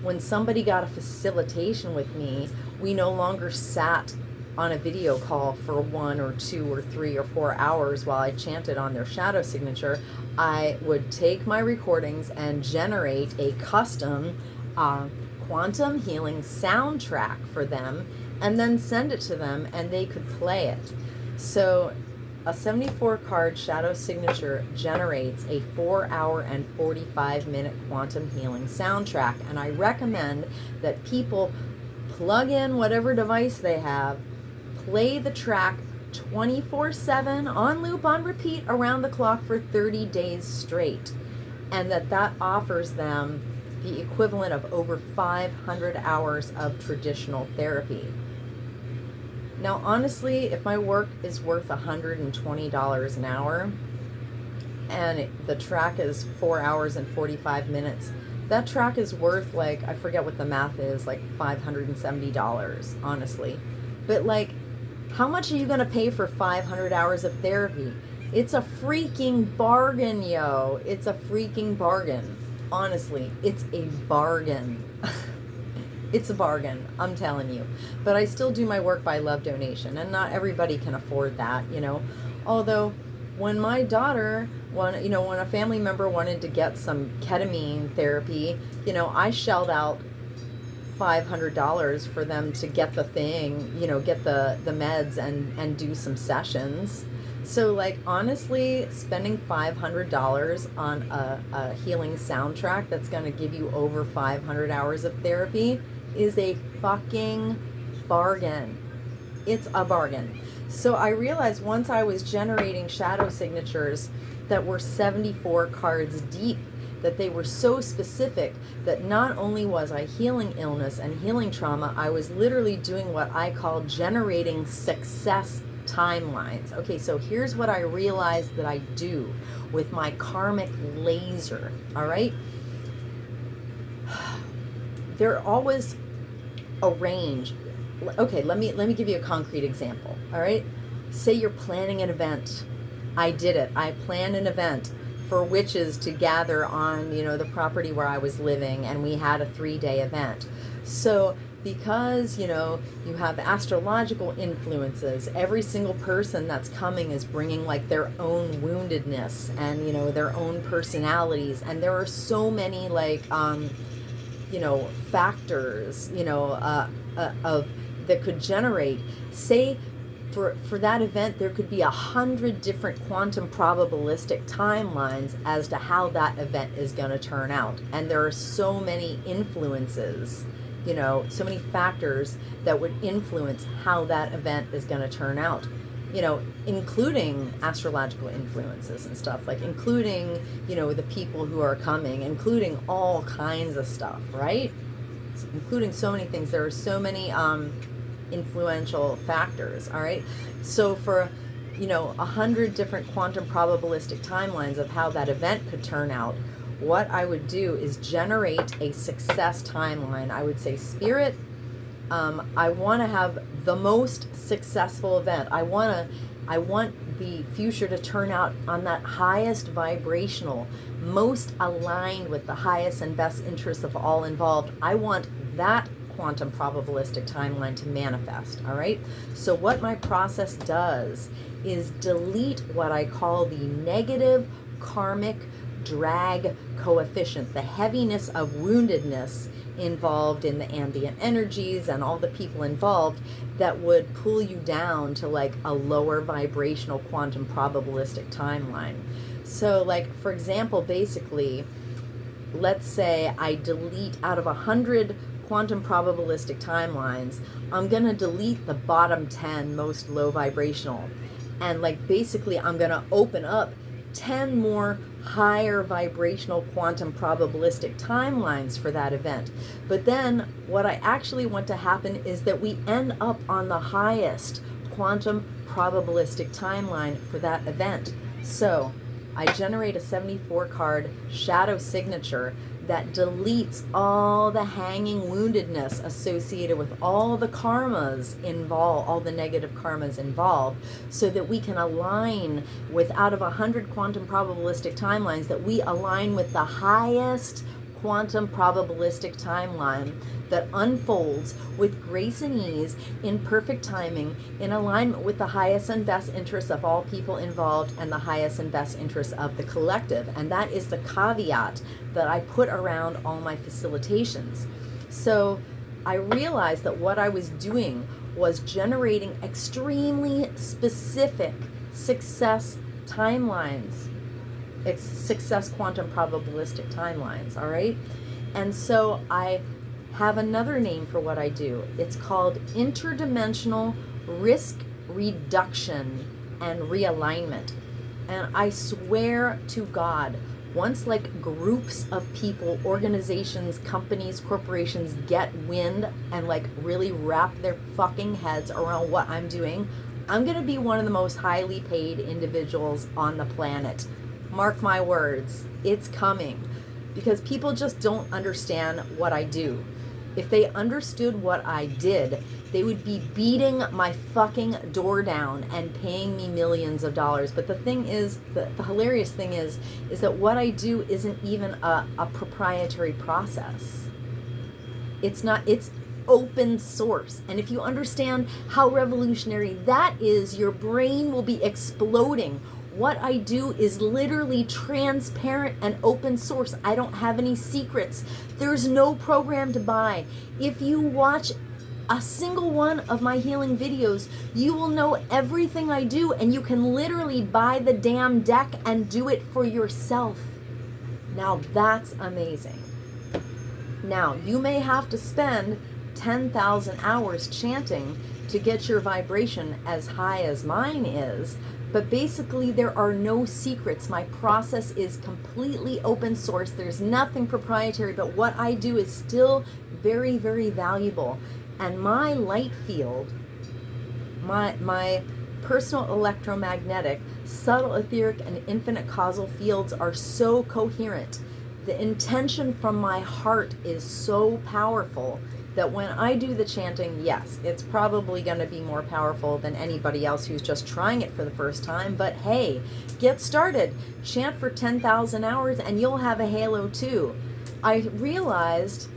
when somebody got a facilitation with me, we no longer sat on a video call for 1 or 2 or 3 or 4 hours while I chanted on their shadow signature. I would take my recordings and generate a custom quantum healing soundtrack for them and then send it to them and they could play it. So a 74 card shadow signature generates a 4-hour and 45-minute quantum healing soundtrack. And I recommend that people plug in whatever device they have, play the track 24/7 on loop, on repeat, around the clock for 30 days straight. And that offers them the equivalent of over 500 hours of traditional therapy. Now, honestly, if my work is worth $120 an hour, and the track is 4 hours and 45 minutes. That track is worth, like, I forget what the math is, like $570, honestly. But, like, how much are you going to pay for 500 hours of therapy? It's a freaking bargain, yo. It's a freaking bargain. Honestly, it's a bargain. It's a bargain, I'm telling you. But I still do my work by love donation, and not everybody can afford that, you know. Although, when my daughter, when a family member wanted to get some ketamine therapy, you know, I shelled out $500 for them to get the thing, you know, get the meds and do some sessions. So, like, honestly, spending $500 on a healing soundtrack that's going to give you over 500 hours of therapy is a fucking bargain. It's a bargain. So I realized once I was generating shadow signatures that were 74 cards deep, that they were so specific that not only was I healing illness and healing trauma, I was literally doing what I call generating success timelines. Okay, so here's what I realized that I do with my karmic laser, all right? They're always arranged. Okay, let me give you a concrete example, all right? Say you're planning an event. I did it. I planned an event for witches to gather on, you know, the property where I was living, and we had a 3-day event. So because, you know, you have astrological influences, every single person that's coming is bringing like their own woundedness and, you know, their own personalities, and there are so many like you know, factors, you know, of that could generate, say, for that event, there could be 100 different quantum probabilistic timelines as to how that event is going to turn out. And there are so many influences, you know, so many factors that would influence how that event is going to turn out, you know, including astrological influences and stuff, like including, you know, the people who are coming, including all kinds of stuff, right? Including so many things. There are so many influential factors, all right? So for, you know, 100 different quantum probabilistic timelines of how that event could turn out, what I would do is generate a success timeline. I would say, Spirit, I want to have the most successful event. I want the future to turn out on that highest vibrational, most aligned with the highest and best interests of all involved. I want that quantum probabilistic timeline to manifest, all right? So what my process does is delete what I call the negative karmic drag coefficient, the heaviness of woundedness involved in the ambient energies and all the people involved that would pull you down to like a lower vibrational quantum probabilistic timeline. So like, for example, basically, let's say I delete out of 100 quantum probabilistic timelines, I'm going to delete the bottom 10 most low vibrational. And like basically I'm going to open up 10 more higher vibrational quantum probabilistic timelines for that event. But then what I actually want to happen is that we end up on the highest quantum probabilistic timeline for that event. So I generate a 74 card shadow signature that deletes all the hanging woundedness associated with all the karmas involved, all the negative karmas involved, so that we can align with, out of 100 quantum probabilistic timelines, that we align with the highest quantum probabilistic timeline that unfolds with grace and ease, in perfect timing, in alignment with the highest and best interests of all people involved and the highest and best interests of the collective. And that is the caveat that I put around all my facilitations. So I realized that what I was doing was generating extremely specific success timelines. It's success quantum probabilistic timelines, all right? And so I have another name for what I do. It's called interdimensional risk reduction and realignment. And I swear to God, once like groups of people, organizations, companies, corporations get wind and like really wrap their fucking heads around what I'm doing, I'm gonna be one of the most highly paid individuals on the planet. Mark my words, it's coming. Because people just don't understand what I do. If they understood what I did, they would be beating my fucking door down and paying me millions of dollars. But the thing is, the hilarious thing is that what I do isn't even a proprietary process. It's not, it's open source. And if you understand how revolutionary that is, your brain will be exploding. What I do is literally transparent and open source. I don't have any secrets. There's no program to buy. If you watch a single one of my healing videos, you will know everything I do, and you can literally buy the damn deck and do it for yourself. Now that's amazing. Now, you may have to spend 10,000 hours chanting to get your vibration as high as mine is, but basically there are no secrets. My process is completely open source. There's nothing proprietary, but what I do is still very, very valuable. And my light field, my personal electromagnetic, subtle etheric, and infinite causal fields are so coherent. The intention from my heart is so powerful that when I do the chanting, yes, it's probably going to be more powerful than anybody else who's just trying it for the first time. But hey, get started. Chant for 10,000 hours and you'll have a halo too. I realized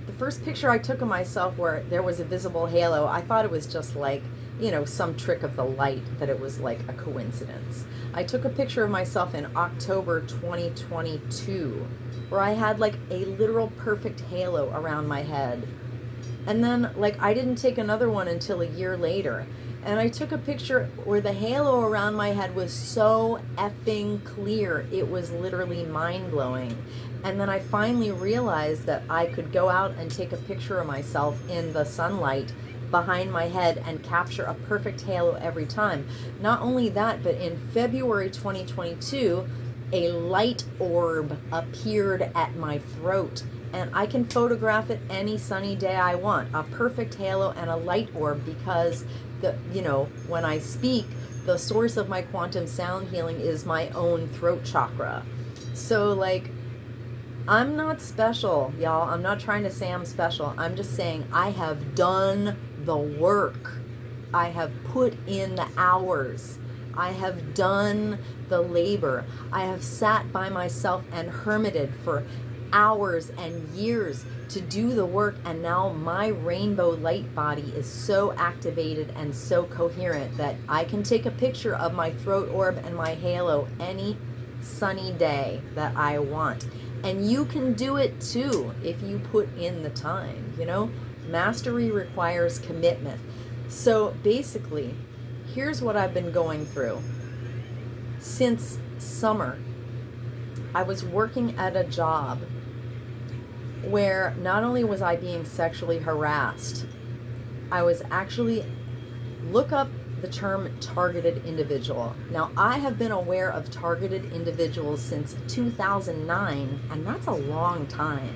the first picture I took of myself where there was a visible halo, I thought it was just like, you know, some trick of the light, that it was like a coincidence. I took a picture of myself in October 2022 where I had like a literal perfect halo around my head. And then, like, I didn't take another one until a year later. And I took a picture where the halo around my head was so effing clear. It was literally mind-blowing. And then I finally realized that I could go out and take a picture of myself in the sunlight behind my head and capture a perfect halo every time. Not only that, but in February 2022, a light orb appeared at my throat. And I can photograph it any sunny day I want. A perfect halo and a light orb, because when I speak, the source of my quantum sound healing is my own throat chakra. So like, I'm not special, y'all. I'm not trying to say I'm special. I'm just saying I have done the work. I have put in the hours. I have done the labor. I have sat by myself and hermited for hours and years to do the work, and now my rainbow light body is so activated and so coherent that I can take a picture of my throat orb and my halo any sunny day that I want. And you can do it too if you put in the time. Mastery requires commitment. So basically, here's what I've been going through. Since summer, I was working at a job where not only was I being sexually harassed, I was actually, look up the term targeted individual. Now, I have been aware of targeted individuals since 2009, and that's a long time.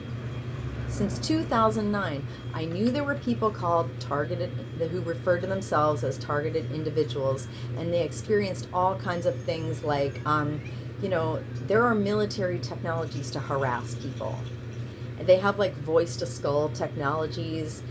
Since 2009, I knew there were people called targeted, who referred to themselves as targeted individuals, and they experienced all kinds of things like, there are military technologies to harass people. They have like voice to skull technologies.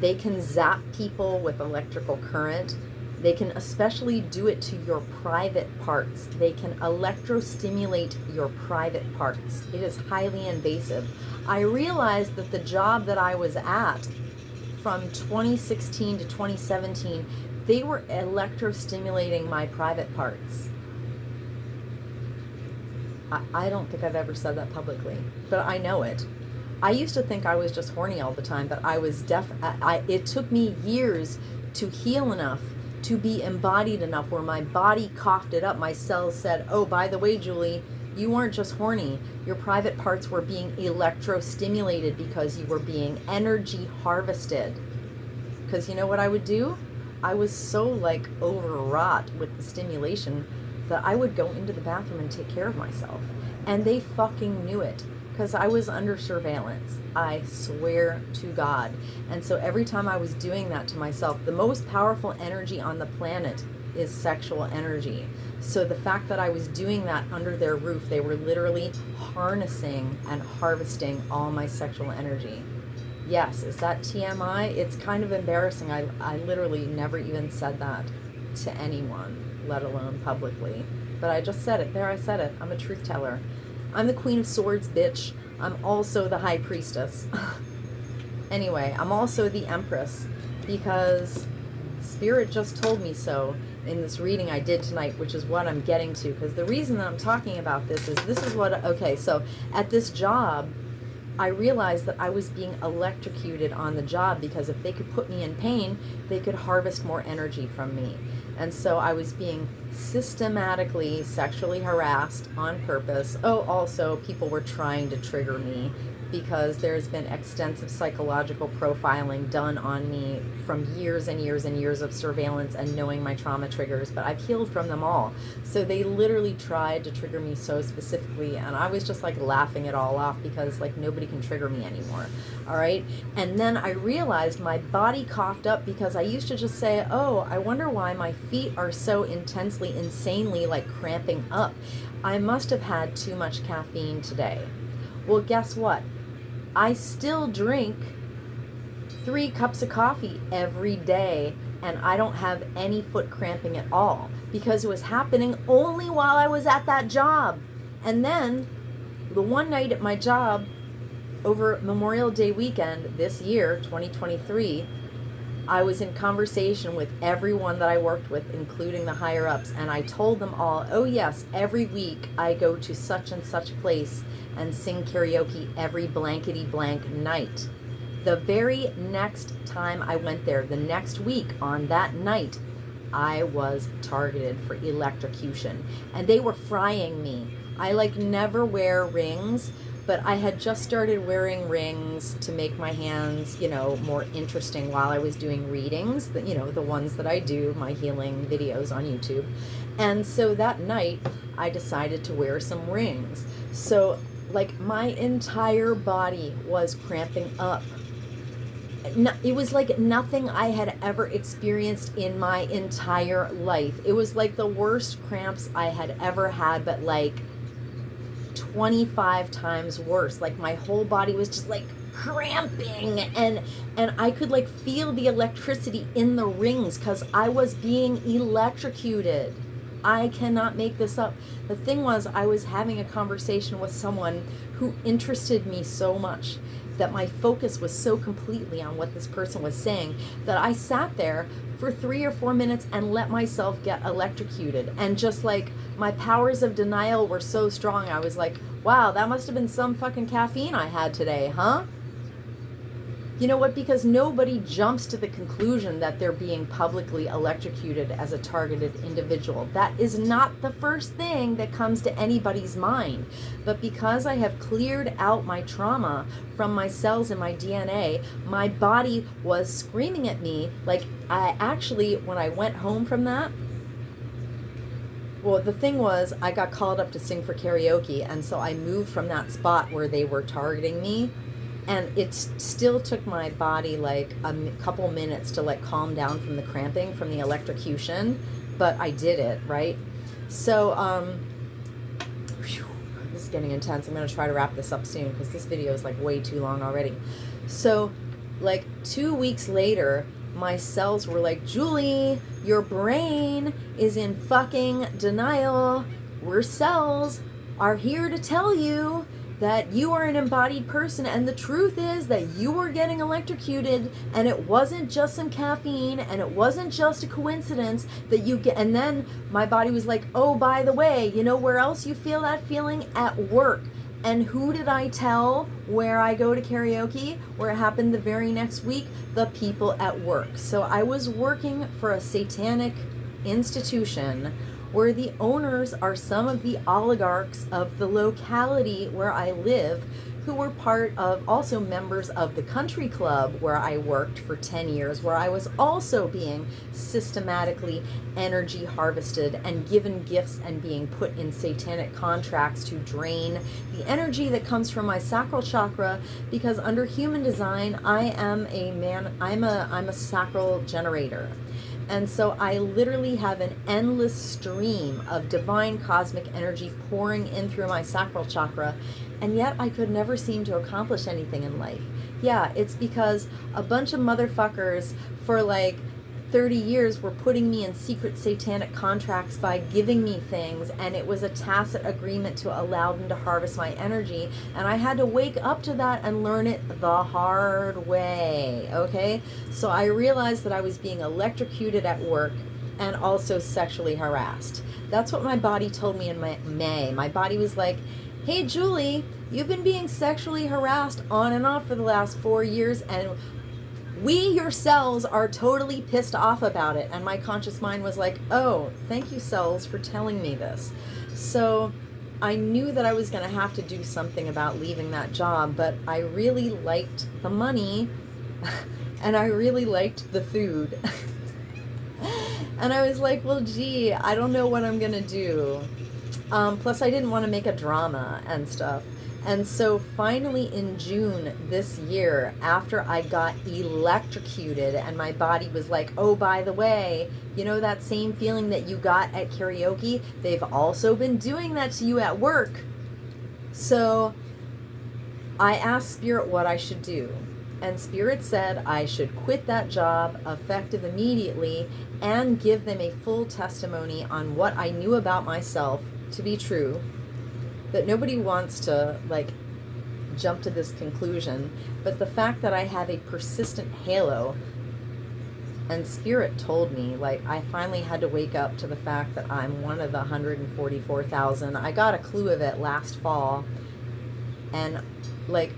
They can zap people with electrical current. They can especially do it to your private parts. They can electrostimulate your private parts. It is highly invasive. I realized that the job that I was at from 2016 to 2017, they were electrostimulating my private parts. I don't think I've ever said that publicly, but I know it. I used to think I was just horny all the time, but I was it took me years to heal enough, to be embodied enough where my body coughed it up. My cells said, oh, by the way, Julie, you weren't just horny. Your private parts were being electrostimulated because you were being energy harvested. Because you know what I would do? I was so like overwrought with the stimulation that I would go into the bathroom and take care of myself. And they fucking knew it, because I was under surveillance. I swear to God. And so every time I was doing that to myself, the most powerful energy on the planet is sexual energy. So the fact that I was doing that under their roof, they were literally harnessing and harvesting all my sexual energy. Yes, is that TMI? It's kind of embarrassing. I literally never even said that to anyone, let alone publicly. But I just said it. There, I said it. I'm a truth teller. I'm the Queen of Swords, bitch. I'm also the High Priestess. Anyway, I'm also the Empress because Spirit just told me so in this reading I did tonight, which is what I'm getting to. Because the reason that I'm talking about this is what, okay, so at this job, I realized that I was being electrocuted on the job because if they could put me in pain, they could harvest more energy from me. And so I was being systematically sexually harassed on purpose. Oh, also, people were trying to trigger me because there's been extensive psychological profiling done on me from years and years and years of surveillance and knowing my trauma triggers, but I've healed from them all. So they literally tried to trigger me so specifically, and I was just like laughing it all off because like nobody can trigger me anymore. All right. And then I realized my body coughed up because I used to just say, oh, I wonder why my feet are so intensely, insanely like cramping up. I must have had too much caffeine today. Well, guess what? I still drink 3 cups of coffee every day, and I don't have any foot cramping at all because it was happening only while I was at that job. And then the one night at my job over Memorial Day weekend this year, 2023, I was in conversation with everyone that I worked with, including the higher ups, and I told them all, oh yes, every week I go to such and such place and sing karaoke every blankety blank night. The very next time I went there, the next week on that night, I was targeted for electrocution, and they were frying me. I like never wear rings, but I had just started wearing rings to make my hands, you know, more interesting while I was doing readings, you know, the ones that I do, my healing videos on YouTube. And so that night I decided to wear some rings. So like my entire body was cramping up. It was like nothing I had ever experienced in my entire life. It was like the worst cramps I had ever had, but like 25 times worse. Like my whole body was just like cramping, and I could like feel the electricity in the rings because I was being electrocuted. I cannot make this up. The thing was, I was having a conversation with someone who interested me so much that my focus was so completely on what this person was saying that I sat there for 3 or 4 minutes and let myself get electrocuted. And just like my powers of denial were so strong, I was like, wow, that must have been some fucking caffeine I had today, huh? You know what? Because nobody jumps to the conclusion that they're being publicly electrocuted as a targeted individual. That is not the first thing that comes to anybody's mind. But because I have cleared out my trauma from my cells and my DNA, my body was screaming at me. Like, I actually, when I went home from that, well, the thing was, I got called up to sing for karaoke, and so I moved from that spot where they were targeting me. And it still took my body like a couple minutes to like calm down from the cramping, from the electrocution, but I did it, right? So, this is getting intense. I'm going to try to wrap this up soon because this video is like way too long already. So, like 2 weeks later, my cells were like, Julie, your brain is in fucking denial. We're cells are here to tell you that you are an embodied person, and the truth is that you were getting electrocuted, and it wasn't just some caffeine, and it wasn't just a coincidence that you get. And then my body was like, oh, by the way, you know where else you feel that feeling? At work. And who did I tell where I go to karaoke, where it happened the very next week? The people at work. So I was working for a satanic institution where the owners are some of the oligarchs of the locality where I live, who were part of, also members of the country club where I worked for 10 years, where I was also being systematically energy harvested and given gifts and being put in satanic contracts to drain the energy that comes from my sacral chakra, because under human design, I'm a sacral generator. And so I literally have an endless stream of divine cosmic energy pouring in through my sacral chakra, and yet I could never seem to accomplish anything in life. Yeah, it's because a bunch of motherfuckers for like 30 years were putting me in secret satanic contracts by giving me things, and it was a tacit agreement to allow them to harvest my energy, and I had to wake up to that and learn it the hard way, okay? So I realized that I was being electrocuted at work and also sexually harassed. That's what my body told me in May. My body was like, hey Julie, you've been being sexually harassed on and off for the last 4 years, and we, your cells, are totally pissed off about it. And my conscious mind was like, oh, thank you, cells, for telling me this. So I knew that I was going to have to do something about leaving that job, but I really liked the money and I really liked the food. And I was like, well, gee, I don't know what I'm going to do. Plus, I didn't want to make a drama and stuff. And so finally in June this year, after I got electrocuted and my body was like, oh, by the way, you know that same feeling that you got at karaoke? They've also been doing that to you at work. So I asked Spirit what I should do. And Spirit said I should quit that job effective immediately and give them a full testimony on what I knew about myself to be true. That nobody wants to like jump to this conclusion, but the fact that I have a persistent halo, and Spirit told me, like, I finally had to wake up to the fact that I'm one of the 144,000. I got a clue of it last fall, and like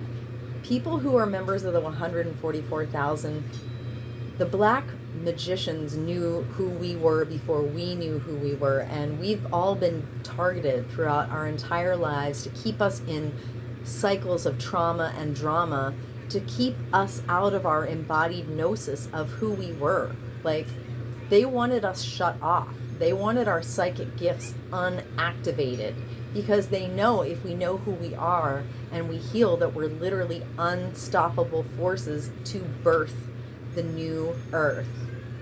people who are members of the 144,000, the black magicians knew who we were before we knew who we were, and we've all been targeted throughout our entire lives to keep us in cycles of trauma and drama, to keep us out of our embodied gnosis of who we were. Like, they wanted us shut off. They wanted our psychic gifts unactivated, because they know if we know who we are and we heal, that we're literally unstoppable forces to birth the new earth.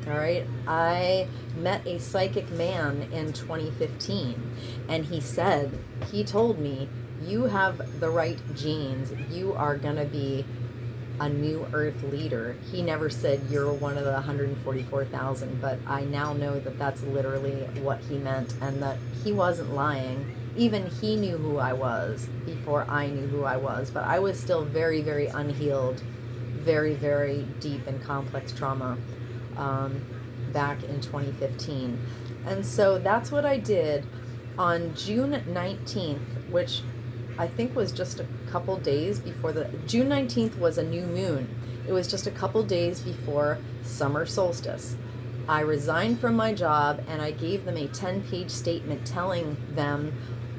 All right. I met a psychic man in 2015, and he told me, you have the right genes. You are going to be a new earth leader. He never said you're one of the 144,000, but I now know that that's literally what he meant, and that he wasn't lying. Even he knew who I was before I knew who I was, but I was still very, very unhealed, very, very deep and complex trauma back in 2015. And so that's what I did on June 19th, which I think was just a couple days before June 19th was a new moon. It was just a couple days before summer solstice. I resigned from my job and I gave them a 10-page statement telling them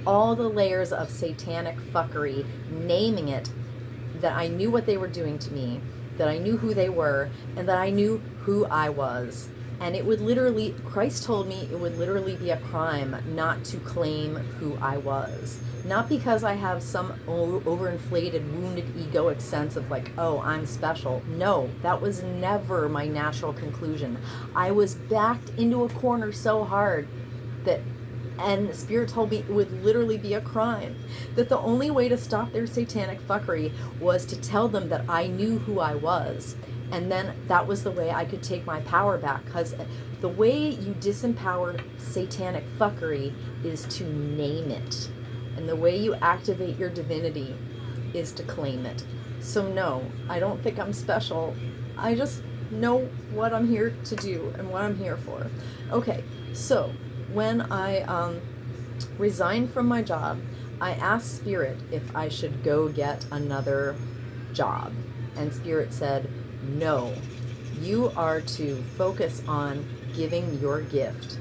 all the layers of satanic fuckery, naming it, that I knew what they were doing to me, that I knew who they were, and that I knew who I was. And it would literally, Christ told me it would literally be a crime not to claim who I was. Not because I have some overinflated, wounded, egoic sense of like, oh, I'm special. No, that was never my natural conclusion. I was backed into a corner so hard that, and Spirit told me it would literally be a crime. That the only way to stop their satanic fuckery was to tell them that I knew who I was. And then that was the way I could take my power back. Because the way you disempower satanic fuckery is to name it. And the way you activate your divinity is to claim it. So no, I don't think I'm special. I just know what I'm here to do and what I'm here for. Okay, so when I resigned from my job, I asked Spirit if I should go get another job. And Spirit said, no, you are to focus on giving your gift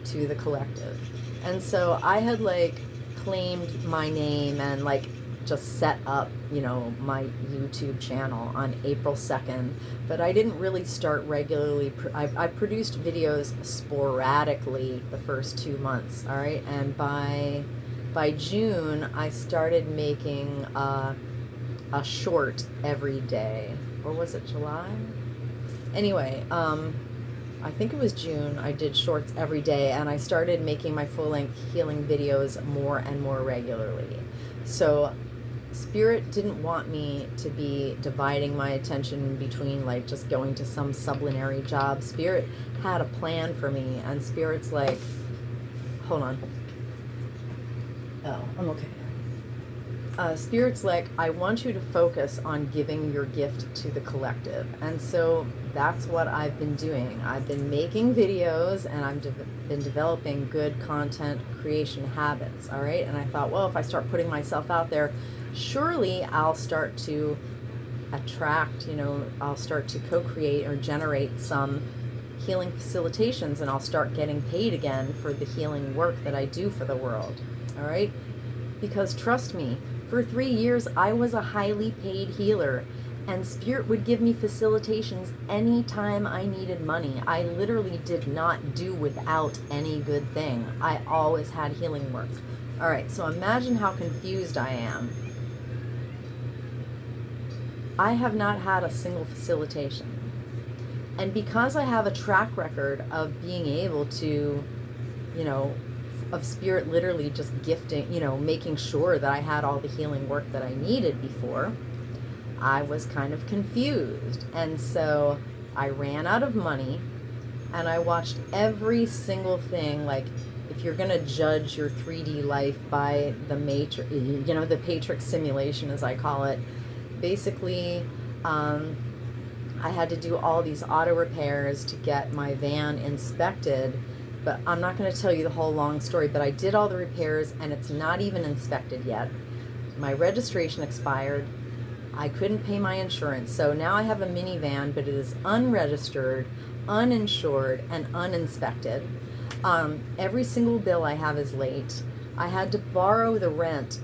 to the collective. And so I had like claimed my name and like just set up, you know, my YouTube channel on April 2nd, but I didn't really start regularly. I produced videos sporadically the first 2 months, all right? And by June, I started making a short every day. Or was it July? Anyway, I think it was June, I did shorts every day, and I started making my full-length healing videos more and more regularly. So Spirit didn't want me to be dividing my attention between like just going to some sublunary job. Spirit had a plan for me, and Spirit's like, hold on. Oh, I'm okay. Spirit's like, I want you to focus on giving your gift to the collective. And so that's what I've been doing. I've been making videos, and I've been developing good content creation habits, all right? And I thought, well, if I start putting myself out there, surely I'll start to attract, I'll start to co-create or generate some healing facilitations, and I'll start getting paid again for the healing work that I do for the world, all right? Because trust me, for 3 years, I was a highly paid healer, and Spirit would give me facilitations anytime I needed money. I literally did not do without any good thing. I always had healing work. All right, so imagine how confused I am. I have not had a single facilitation. And because I have a track record of being able to, of Spirit literally just gifting, making sure that I had all the healing work that I needed before, I was kind of confused. And so I ran out of money, and I watched every single thing. Like, if you're going to judge your 3D life by the matrix, the Patrix simulation, as I call it, basically, I had to do all these auto repairs to get my van inspected. But I'm not going to tell you the whole long story, but I did all the repairs, and it's not even inspected yet. My registration expired. I couldn't pay my insurance. So now I have a minivan, but it is unregistered, uninsured, and uninspected. Every single bill I have is late. I had to borrow the rent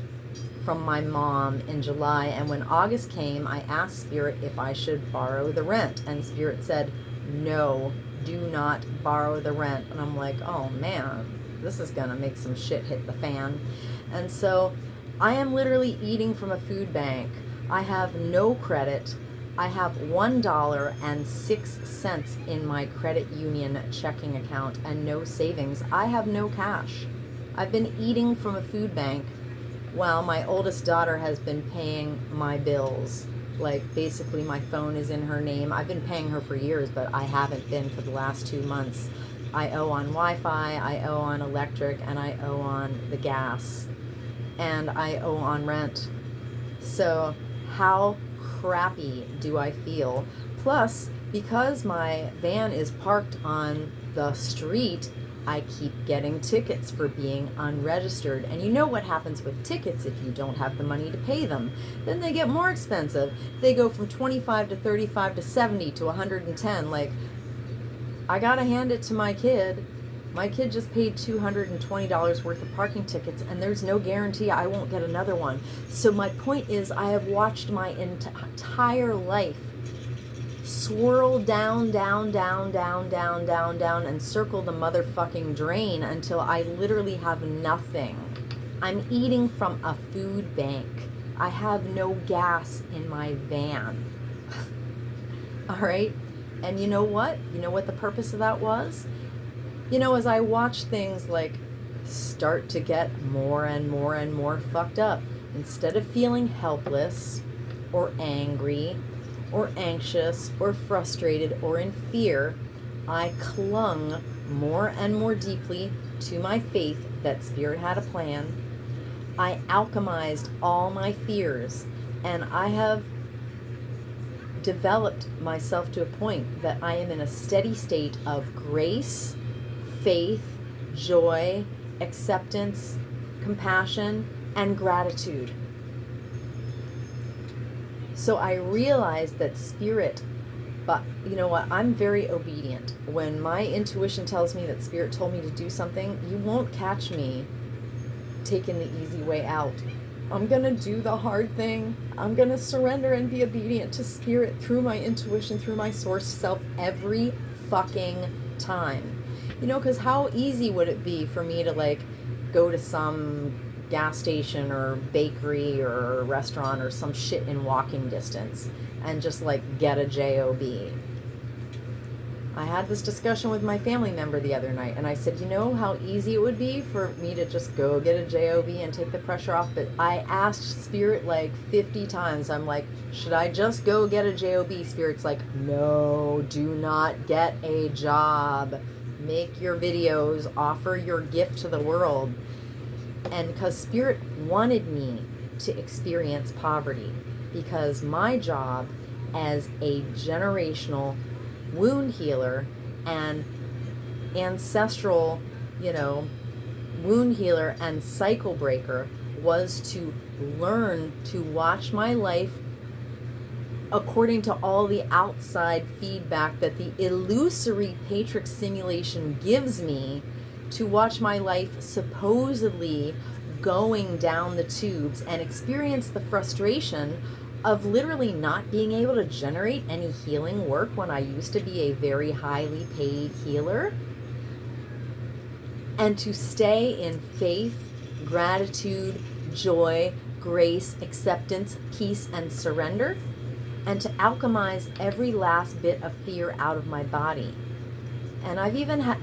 from my mom in July, and when August came, I asked Spirit if I should borrow the rent, and Spirit said, no, do not borrow the rent. And I'm like, oh man, this is gonna make some shit hit the fan. And so I am literally eating from a food bank. I have no credit. I have $1.06 in my credit union checking account and no savings. I have no cash. I've been eating from a food bank while my oldest daughter has been paying my bills. Like, basically my phone is in her name. I've been paying her for years, but I haven't been for the last 2 months. I owe on Wi-Fi, I owe on electric, and I owe on the gas, and I owe on rent. So how crappy do I feel? Plus, because my van is parked on the street, I keep getting tickets for being unregistered. And you know what happens with tickets if you don't have the money to pay them. Then they get more expensive. They go from 25 to 35 to 70 to 110. Like, I gotta hand it to my kid. My kid just paid $220 worth of parking tickets, and there's no guarantee I won't get another one. So my point is, I have watched my entire life swirl down, down, down, down, down, down, down, and circle the motherfucking drain until I literally have nothing. I'm eating from a food bank. I have no gas in my van. All right? And you know what? You know what the purpose of that was? As I watch things like start to get more and more and more fucked up, instead of feeling helpless or angry or anxious or frustrated or in fear, I clung more and more deeply to my faith that Spirit had a plan. I alchemized all my fears, and I have developed myself to a point that I am in a steady state of grace, faith, joy, acceptance, compassion, and gratitude. So I realized that Spirit, but you know what, I'm very obedient. When my intuition tells me that Spirit told me to do something, you won't catch me taking the easy way out. I'm going to do the hard thing. I'm going to surrender and be obedient to Spirit through my intuition, through my source self every fucking time. Because how easy would it be for me to go to some gas station or bakery or restaurant or some shit in walking distance and just get a job? I had this discussion with my family member the other night, and I said, you know how easy it would be for me to just go get a job and take the pressure off? But I asked Spirit like 50 times. I'm like, should I just go get a job? Spirit's like, no, do not get a job. Make your videos, offer your gift to the world. And because Spirit wanted me to experience poverty, because my job as a generational wound healer and ancestral, wound healer and cycle breaker was to learn to watch my life according to all the outside feedback that the illusory Patrix simulation gives me, to watch my life supposedly going down the tubes and experience the frustration of literally not being able to generate any healing work when I used to be a very highly paid healer, and to stay in faith, gratitude, joy, grace, acceptance, peace, and surrender, and to alchemize every last bit of fear out of my body. And I've even had,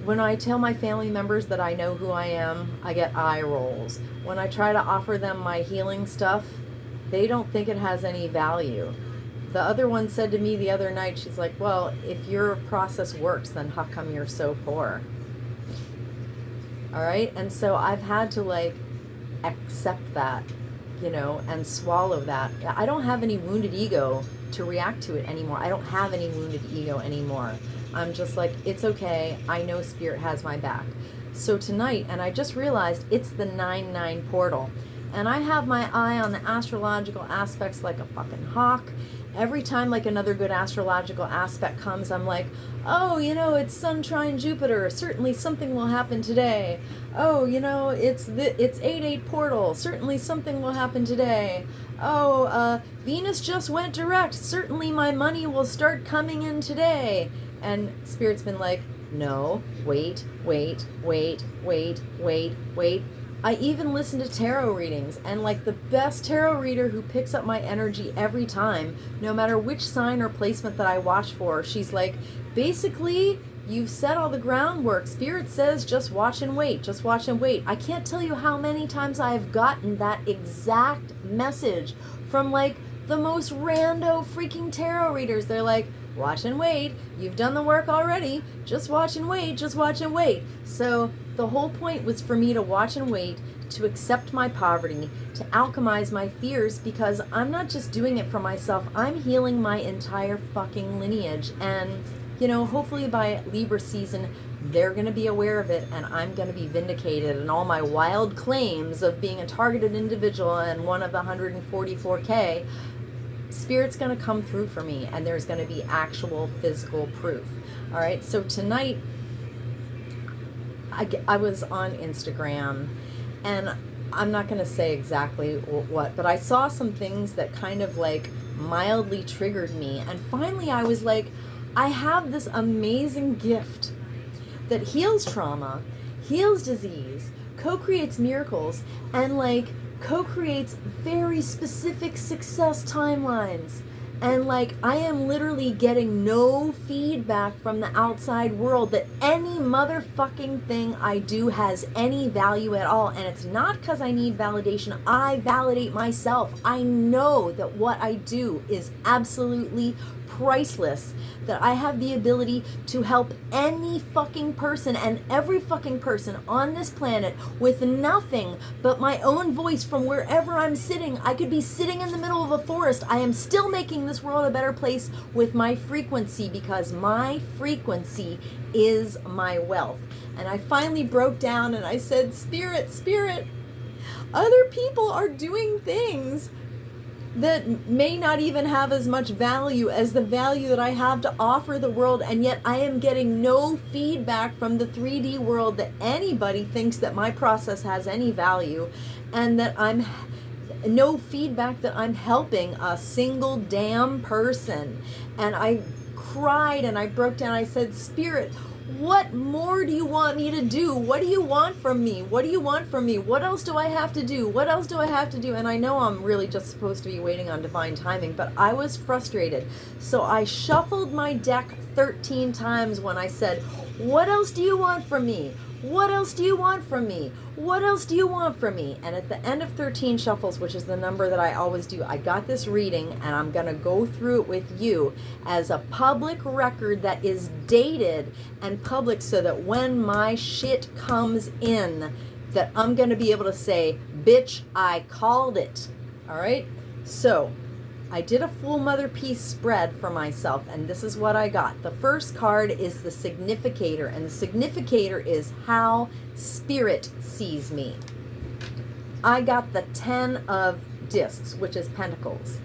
when I tell my family members that I know who I am, I get eye rolls. When I try to offer them my healing stuff, they don't think it has any value. The other one said to me the other night, she's like, well, if your process works, then how come you're so poor? All right? And so I've had to accept that, and swallow that. I don't have any wounded ego to react to it anymore. I don't have any wounded ego anymore. I'm just like, it's okay. I know Spirit has my back. So tonight, and I just realized it's the 9-9 portal. And I have my eye on the astrological aspects like a fucking hawk. Every time another good astrological aspect comes, I'm like, oh, it's Sun trine Jupiter. Certainly something will happen today. Oh, it's 8-8 portal. Certainly something will happen today. Oh, Venus just went direct. Certainly my money will start coming in today. And Spirit's been like, no, wait. I even listen to tarot readings, and the best tarot reader who picks up my energy every time, no matter which sign or placement that I watch for, she's like, basically, you've set all the groundwork. Spirit says just watch and wait, just watch and wait. I can't tell you how many times I've gotten that exact message from the most rando freaking tarot readers. They're like, watch and wait, you've done the work already, just watch and wait, just watch and wait. So the whole point was for me to watch and wait, to accept my poverty, to alchemize my fears, because I'm not just doing it for myself, I'm healing my entire fucking lineage. And, hopefully by Libra season, they're going to be aware of it, and I'm going to be vindicated, and all my wild claims of being a targeted individual and one of the 144K, Spirit's going to come through for me, and there's going to be actual physical proof. All right, so tonight I was on Instagram, and I'm not going to say exactly what, but I saw some things that kind of mildly triggered me, and finally I was like, I have this amazing gift that heals trauma, heals disease, co-creates miracles, and co-creates very specific success timelines. And I am literally getting no feedback from the outside world that any motherfucking thing I do has any value at all. And it's not because I need validation. I validate myself. I know that what I do is absolutely priceless, that I have the ability to help any fucking person and every fucking person on this planet with nothing but my own voice from wherever I'm sitting. I could be sitting in the middle of a forest. I am still making this world a better place with my frequency, because my frequency is my wealth. And I finally broke down and I said, Spirit, other people are doing things that may not even have as much value as the value that I have to offer the world, and yet I am getting no feedback from the 3D world that anybody thinks that my process has any value, and that no feedback that I'm helping a single damn person. And I cried and I broke down. I said, Spirit, What more do you want me to do? What do you want from me? What do you want from me? What else do I have to do? What else do I have to do? And I know I'm really just supposed to be waiting on divine timing, but I was frustrated. So I shuffled my deck 13 times when I said, what else do you want from me? What else do you want from me? What else do you want from me? And at the end of 13 shuffles, which is the number that I always do, I got this reading, and I'm going to go through it with you as a public record that is dated and public, so that when my shit comes in, that I'm going to be able to say, bitch, I called it. All right? So I did a full Motherpeace spread for myself, and this is what I got. The first card is the significator, and the significator is how Spirit sees me. I got the 10 of discs, which is pentacles.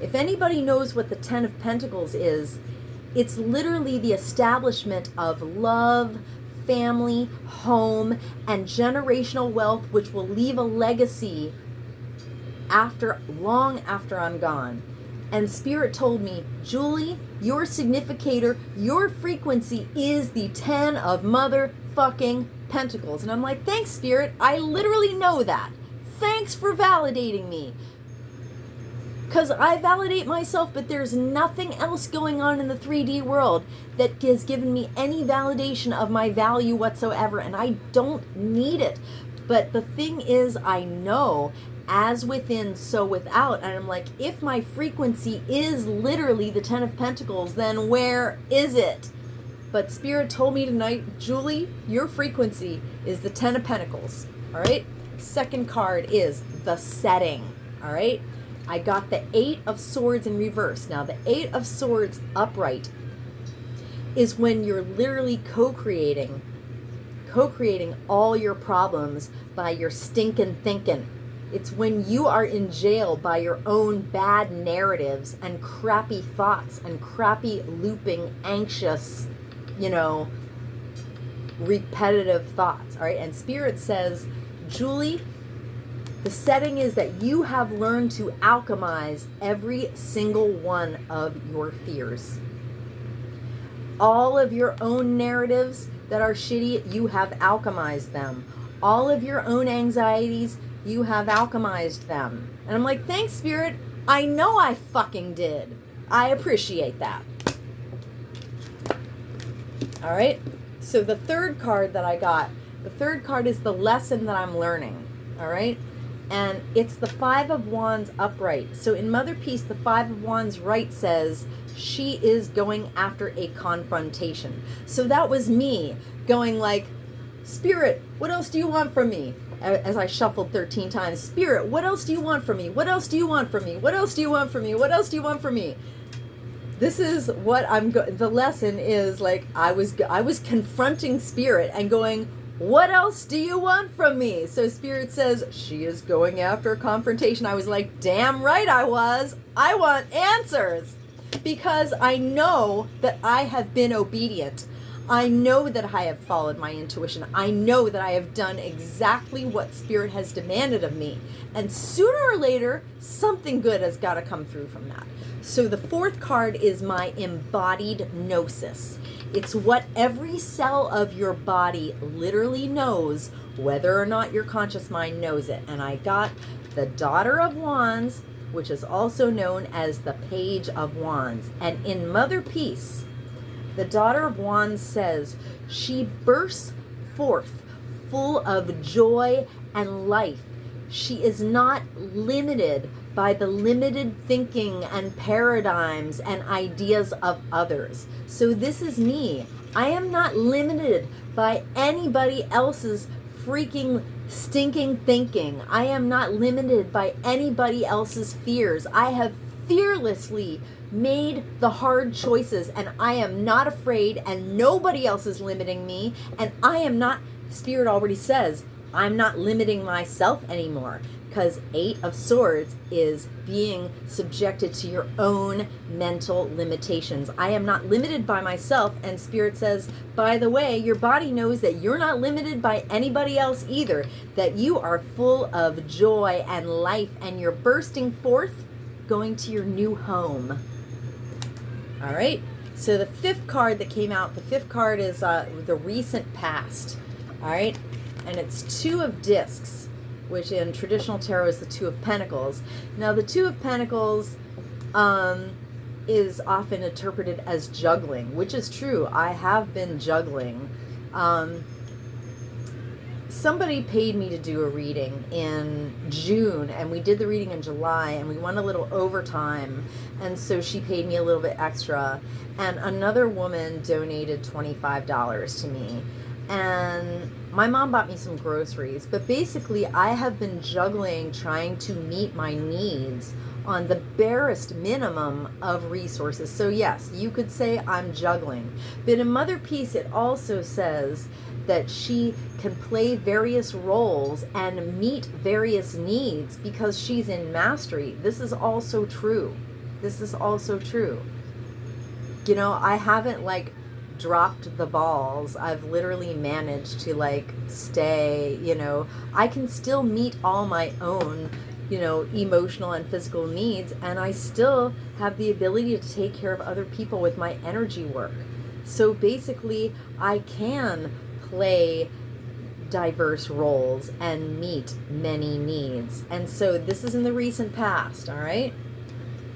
If anybody knows what the 10 of pentacles is, it's literally the establishment of love, family, home, and generational wealth, which will leave a legacy long after I'm gone. And Spirit told me, Julie, your significator, your frequency is the 10 of motherfucking pentacles. And I'm like, thanks, Spirit. I literally know that. Thanks for validating me. Because I validate myself, but there's nothing else going on in the 3D world that has given me any validation of my value whatsoever. And I don't need it. But the thing is, I know, as within, so without. And I'm like, if my frequency is literally the 10 of Pentacles, then where is it? But Spirit told me tonight, Julie, your frequency is the 10 of Pentacles. All right. Second card is the setting. All right. I got the 8 of Swords in reverse. Now, the 8 of Swords upright is when you're literally co-creating all your problems by your stinking thinking. It's when you are in jail by your own bad narratives and crappy thoughts and crappy looping, anxious, repetitive thoughts. All right. And Spirit says, Julie, the setting is that you have learned to alchemize every single one of your fears. All of your own narratives that are shitty, you have alchemized them. All of your own anxieties, you have alchemized them. And I'm like, thanks, Spirit. I know I fucking did. I appreciate that. All right. So the third card that I got, the third card is the lesson that I'm learning. All right. And it's the 5 of Wands upright. So in Motherpeace, the 5 of Wands right says she is going after a confrontation. So that was me going like, Spirit, what else do you want from me? As I shuffled 13 times, Spirit, what else do you want from me? What else do you want from me? What else do you want from me? What else do you want from me? This is what the lesson is like. I was confronting Spirit and going, what else do you want from me? So Spirit says she is going after a confrontation. I was like, damn right I was. I want answers because I know that I have been obedient. I know that I have followed my intuition. I know that I have done exactly what Spirit has demanded of me. And sooner or later, something good has got to come through from that. So the fourth card is my embodied gnosis. It's what every cell of your body literally knows, whether or not your conscious mind knows it. And I got the Daughter of Wands, which is also known as the Page of Wands. And in Motherpeace, the Daughter of Wands says she bursts forth full of joy and life. She is not limited by the limited thinking and paradigms and ideas of others. So this is me. I am not limited by anybody else's freaking stinking thinking. I am not limited by anybody else's fears. I have fearlessly made the hard choices, and I am not afraid, and nobody else is limiting me, and I am not, Spirit already says, I'm not limiting myself anymore, because 8 of Swords is being subjected to your own mental limitations. I am not limited by myself, and Spirit says, by the way, your body knows that you're not limited by anybody else either, that you are full of joy and life, and you're bursting forth, going to your new home. All right. So the fifth card that came out, the fifth card is the recent past. All right. And it's Two of Discs, which in traditional tarot is the Two of Pentacles. Now the Two of Pentacles is often interpreted as juggling, which is true. I have been juggling. Somebody paid me to do a reading in June, and we did the reading in July, and we went a little overtime, and so she paid me a little bit extra, and another woman donated $25 to me, and my mom bought me some groceries. But basically I have been juggling, trying to meet my needs on the barest minimum of resources. So yes, you could say I'm juggling. But in Motherpeace, it also says that she can play various roles and meet various needs because she's in mastery. This is also true. This is also true. You know, I haven't like dropped the balls. I've literally managed to like stay, you know, I can still meet all my own, you know, emotional and physical needs, and I still have the ability to take care of other people with my energy work. So basically I can play diverse roles and meet many needs. And so this is in the recent past, all right?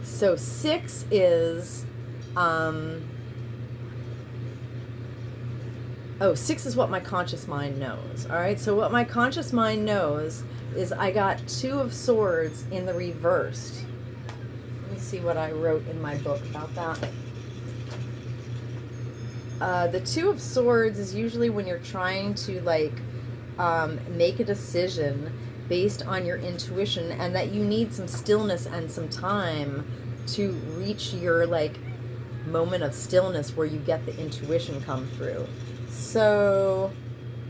So 6 is 6 is what my conscious mind knows. All right, so what my conscious mind knows is I got 2 of Swords in the reversed. Let me see what I wrote in my book about that. The 2 of Swords is usually when you're trying to like make a decision based on your intuition, and that you need some stillness and some time to reach your like moment of stillness where you get the intuition come through. So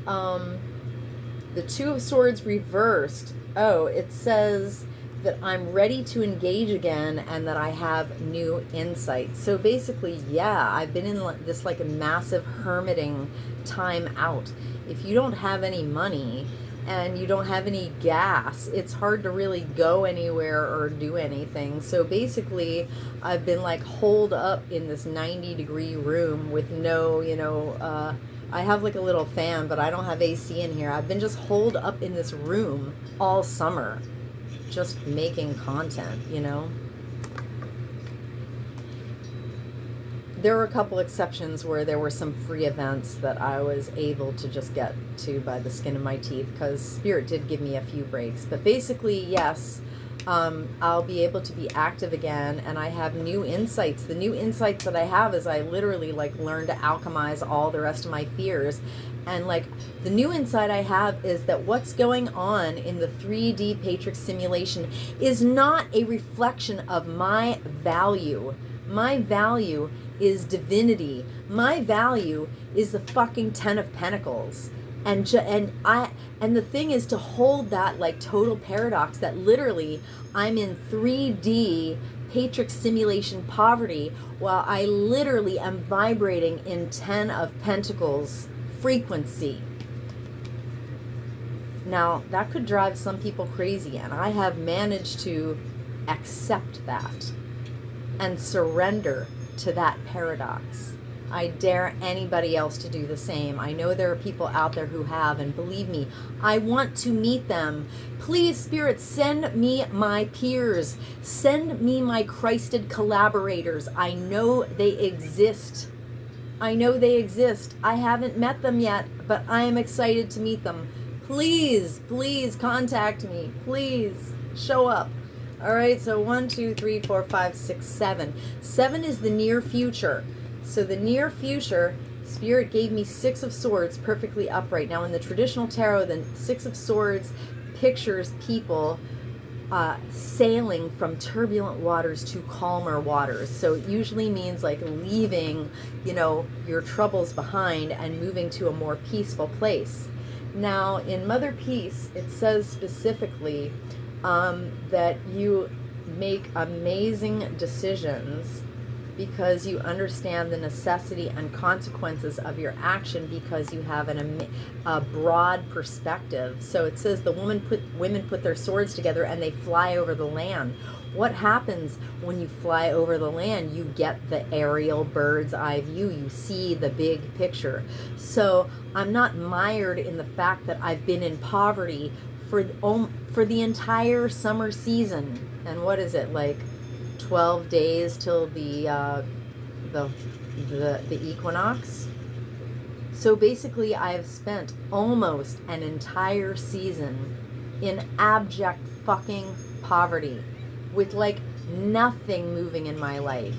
the 2 of Swords reversed, it says that I'm ready to engage again and that I have new insight. So basically, yeah, I've been in this like a massive hermiting time out. If you don't have any money and you don't have any gas, it's hard to really go anywhere or do anything. So basically, I've been like holed up in this 90-degree room with no, you know, I have like a little fan, but I don't have AC in here. I've been just holed up in this room all summer, just making content, you know. There were a couple exceptions where there were some free events that I was able to just get to by the skin of my teeth, because Spirit did give me a few breaks. But basically, yes, I'll be able to be active again, and I have new insights. The new insights that I have is I literally like learned to alchemize all the rest of my fears. And like the new insight I have is that what's going on in the 3D Matrix simulation is not a reflection of my value. My value is divinity. My value is the fucking 10 of Pentacles. And the thing is to hold that like total paradox that literally I'm in 3D Matrix simulation poverty while I literally am vibrating in 10 of Pentacles frequency. Now that could drive some people crazy, and I have managed to accept that and surrender to that paradox. I dare anybody else to do the same. I know there are people out there who have, and believe me, I want to meet them. Please, Spirit, send me my peers. Send me my Christed collaborators. I know they exist. I know they exist. I haven't met them yet, but I am excited to meet them. Please, please contact me. Please show up. All right, so 1, 2, 3, 4, 5, 6, 7. 7 is the near future. So the near future, Spirit gave me 6 of Swords perfectly upright. Now in the traditional tarot, the 6 of Swords pictures people sailing from turbulent waters to calmer waters. So it usually means like leaving, you know, your troubles behind and moving to a more peaceful place. Now in Motherpeace, it says specifically that you make amazing decisions because you understand the necessity and consequences of your action, because you have a broad perspective. So it says women put their swords together and they fly over the land. What happens when you fly over the land? You get the aerial bird's eye view. You see the big picture. So I'm not mired in the fact that I've been in poverty for the entire summer season. And what is it, like 12 days till the equinox? So basically I've spent almost an entire season in abject fucking poverty, with like nothing moving in my life.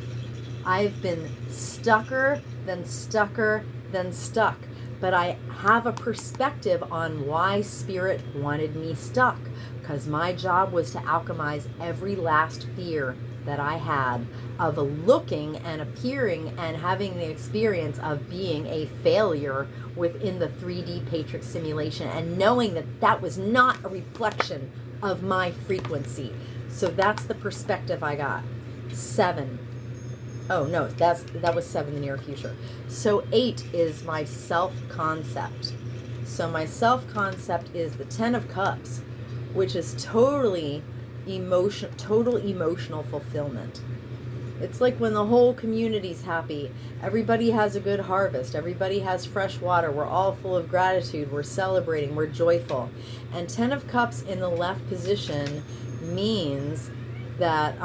I've been stucker, then stucker, then stuck. But I have a perspective on why Spirit wanted me stuck, because my job was to alchemize every last fear that I had of looking and appearing and having the experience of being a failure within the 3D Matrix simulation, and knowing that that was not a reflection of my frequency. So that's the perspective I got. 7. Oh no, that was 7, the near future. So 8 is my self-concept. So my self-concept is the 10 of Cups, which is total emotional fulfillment. It's like when the whole community's happy, everybody has a good harvest, everybody has fresh water, we're all full of gratitude, we're celebrating, we're joyful. And 10 of Cups in the left position means that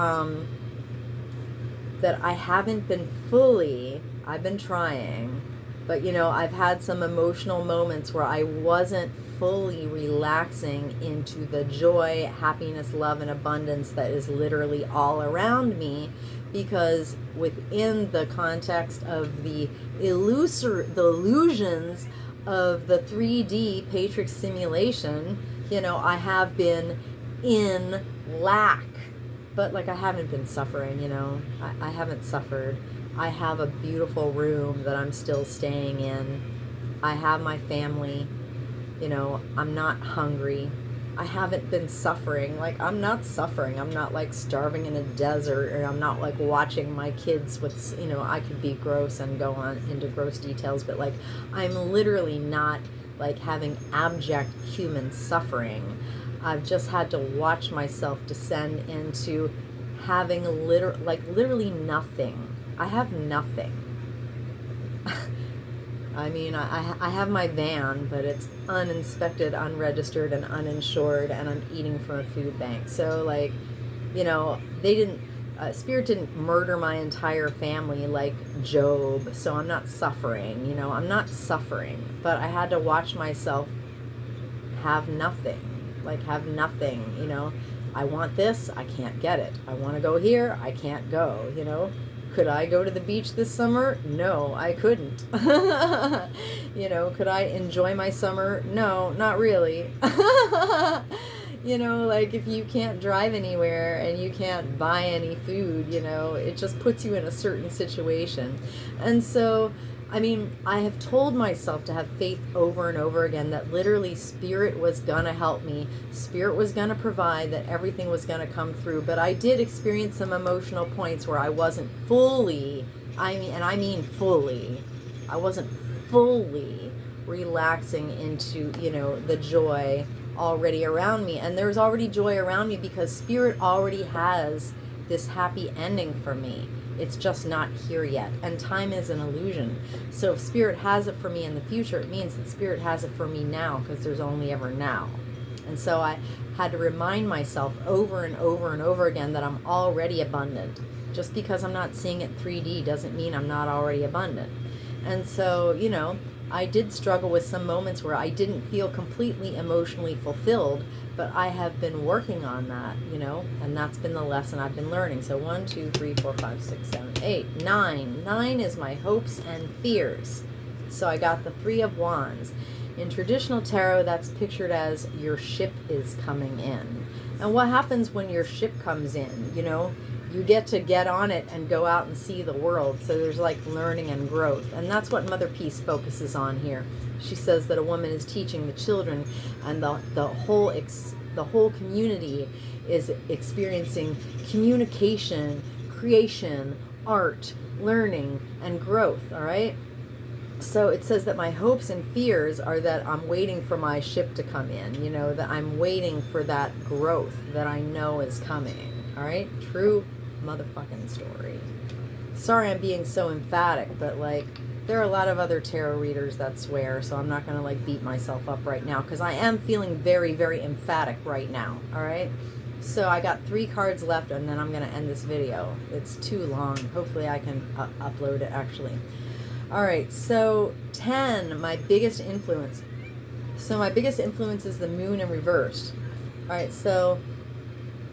that I haven't been fully, I've been trying, but I've had some emotional moments where I wasn't fully relaxing into the joy, happiness, love, and abundance that is literally all around me, because within the context of the illusions of the 3D Matrix simulation, I have been in lack, but like I haven't been suffering. I haven't suffered. I have a beautiful room that I'm still staying in. I have my family. I'm not hungry. I haven't been suffering. Like, I'm not suffering. I'm not like starving in a desert, or I'm not like watching my kids with, I could be gross and go on into gross details, but like I'm literally not like having abject human suffering. I've just had to watch myself descend into having literally nothing. I have nothing. I mean, I have my van, but it's uninspected, unregistered, and uninsured, and I'm eating from a food bank. So, like, Spirit didn't murder my entire family like Job, so I'm not suffering, I'm not suffering. But I had to watch myself have nothing. I want this, I can't get it. I want to go here, I can't go, Could I go to the beach this summer? No, I couldn't. Could I enjoy my summer? No, not really. Like if you can't drive anywhere and you can't buy any food, it just puts you in a certain situation. And so, I mean, I have told myself to have faith over and over again that literally Spirit was going to help me. Spirit was going to provide, that everything was going to come through. But I did experience some emotional points where I wasn't fully, I wasn't fully relaxing into, the joy already around me. And there's already joy around me because Spirit already has this happy ending for me. It's just not here yet. And time is an illusion. So if Spirit has it for me in the future, it means that Spirit has it for me now, because there's only ever now. And so I had to remind myself over and over and over again that I'm already abundant. Just because I'm not seeing it 3D doesn't mean I'm not already abundant. And so, I did struggle with some moments where I didn't feel completely emotionally fulfilled, but I have been working on that, and that's been the lesson I've been learning. So 1, 2, 3, 4, 5, 6, 7, 8, 9. 9 is my hopes and fears. So I got the 3 of Wands. In traditional tarot, that's pictured as your ship is coming in. And what happens when your ship comes in? You get on it and go out and see the world. So there's like learning and growth. And that's what Motherpeace focuses on here. She says that a woman is teaching the children, and the whole community is experiencing communication, creation, art, learning, and growth, all right? So it says that my hopes and fears are that I'm waiting for my ship to come in, you know, that I'm waiting for that growth that I know is coming, all right? True motherfucking story. Sorry I'm being so emphatic, but like, there are a lot of other tarot readers that swear, so I'm not going to like beat myself up right now, because I am feeling very, very emphatic right now, all right? So I got 3 cards left, and then I'm going to end this video. It's too long. Hopefully I can upload it, actually. All right, so 10, my biggest influence. So my biggest influence is the moon in reversed. All right, so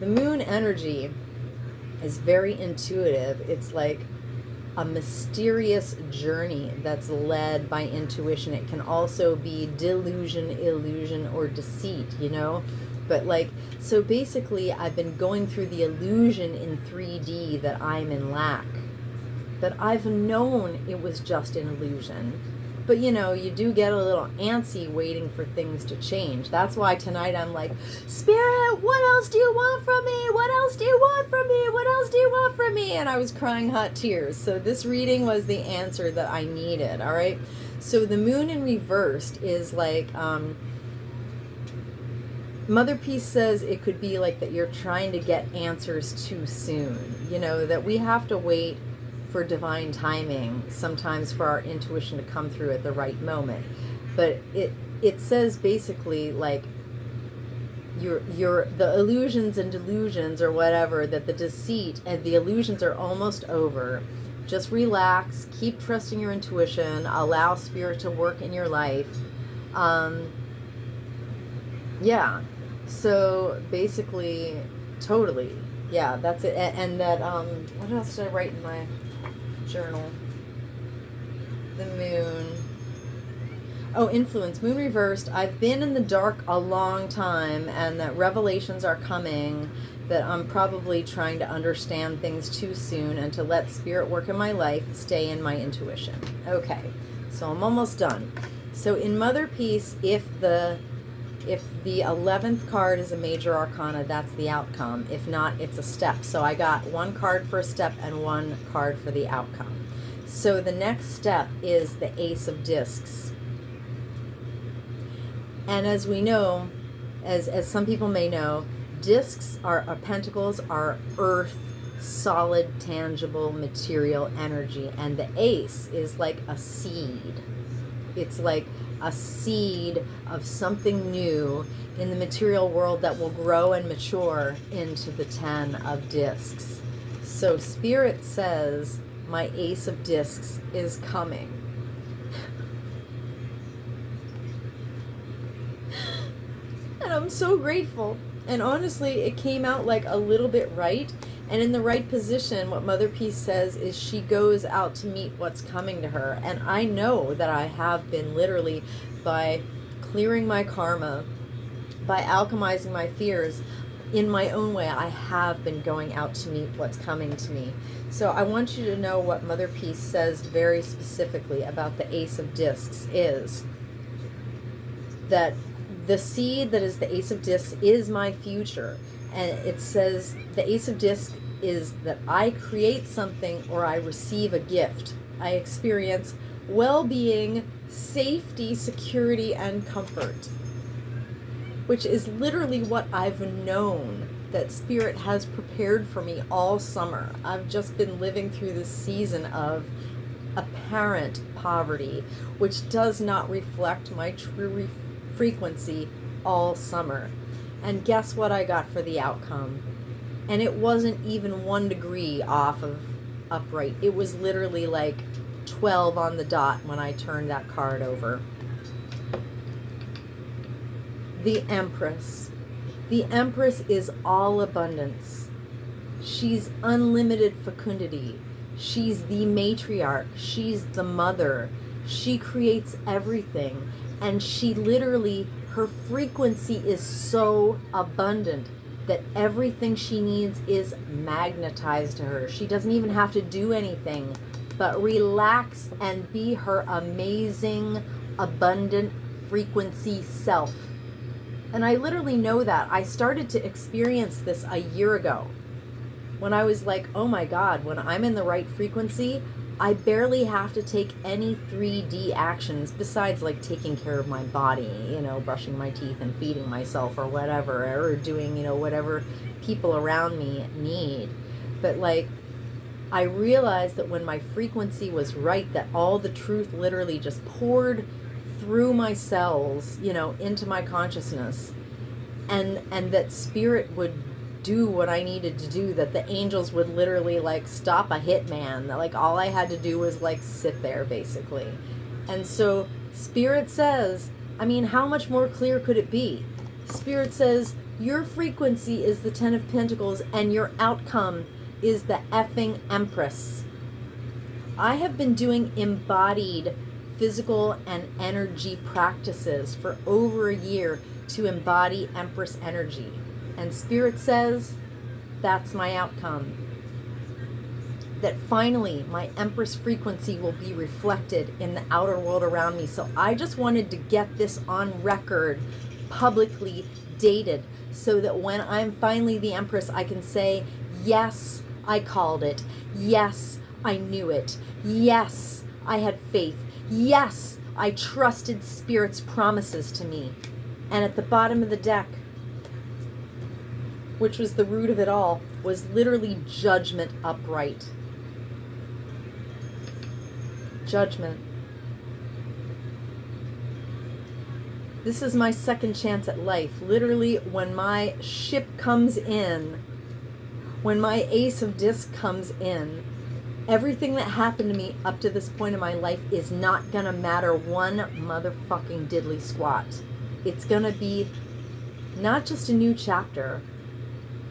the moon energy is very intuitive. It's like a mysterious journey that's led by intuition. It can also be delusion, illusion, or deceit, you know? But like, so basically I've been going through the illusion in 3D that I'm in lack. But I've known it was just an illusion. But you know, you do get a little antsy waiting for things to change. That's why tonight I'm like, Spirit, what else do you want from me? What else do you want from me? What else do you want from me? And I was crying hot tears. So this reading was the answer that I needed, all right? So the moon in reversed is like, Motherpeace says it could be like that you're trying to get answers too soon. You know, that we have to wait for divine timing sometimes for our intuition to come through at the right moment. But it says basically like the illusions and delusions or whatever, that the deceit and the illusions are almost over. Just relax, keep trusting your intuition, allow spirit to work in your life. Yeah, so basically, totally, yeah, that's it. And that what else did I write in my journal? The moon. Oh, influence, moon reversed. I've been in the dark a long time, and that revelations are coming, that I'm probably trying to understand things too soon, and to let spirit work in my life, stay in my intuition. Okay, so I'm almost done. So in Motherpeace, if the 11th card is a major arcana, that's the outcome. If not, it's a step. So I got 1 card for a step and 1 card for the outcome. So the next step is the Ace of Discs. And as we know, as some people may know, discs are pentacles are earth, solid, tangible, material energy. And the ace is like a seed. It's like a seed of something new in the material world that will grow and mature into the 10 of discs. So Spirit says my Ace of Discs is coming. And I'm so grateful. And honestly, it came out like a little bit right. And in the right position, what Motherpeace says is she goes out to meet what's coming to her. And I know that I have been literally, by clearing my karma, by alchemizing my fears, in my own way, I have been going out to meet what's coming to me. So I want you to know what Motherpeace says very specifically about the Ace of Discs is that the seed that is the Ace of Discs is my future. And it says the Ace of Discs is that I create something or I receive a gift. I experience well-being, safety, security, and comfort, which is literally what I've known that Spirit has prepared for me all summer. I've just been living through this season of apparent poverty, which does not reflect my true frequency all summer. And guess what I got for the outcome? And it wasn't even 1 degree off of upright. It was literally like 12 on the dot when I turned that card over. The Empress. The Empress is all abundance. She's unlimited fecundity. She's the matriarch. She's the mother. She creates everything. And she literally, her frequency is so abundant that everything she needs is magnetized to her. She doesn't even have to do anything but relax and be her amazing, abundant frequency self. And I literally know that. I started to experience this a year ago when I was like, oh my God, when I'm in the right frequency, I barely have to take any 3D actions besides like taking care of my body, you know, brushing my teeth and feeding myself or whatever, or doing, you know, whatever people around me need. But like, I realized that when my frequency was right, that all the truth literally just poured through my cells, you know, into my consciousness, and that spirit would do what I needed to do, that the angels would literally like stop a hitman, that like all I had to do was like sit there basically. And so spirit says, I mean, how much more clear could it be? Spirit says your frequency is the 10 of Pentacles and your outcome is the effing Empress. I have been doing embodied physical and energy practices for over a year to embody Empress energy. And Spirit says, that's my outcome. That finally my Empress frequency will be reflected in the outer world around me. So I just wanted to get this on record, publicly dated, so that when I'm finally the Empress, I can say, yes, I called it. Yes, I knew it. Yes, I had faith. Yes, I trusted Spirit's promises to me. And at the bottom of the deck, which was the root of it all, was literally judgment upright. Judgment. This is my second chance at life. Literally, when my ship comes in, when my ace of disc comes in, everything that happened to me up to this point in my life is not gonna matter one motherfucking diddly squat. It's gonna be not just a new chapter,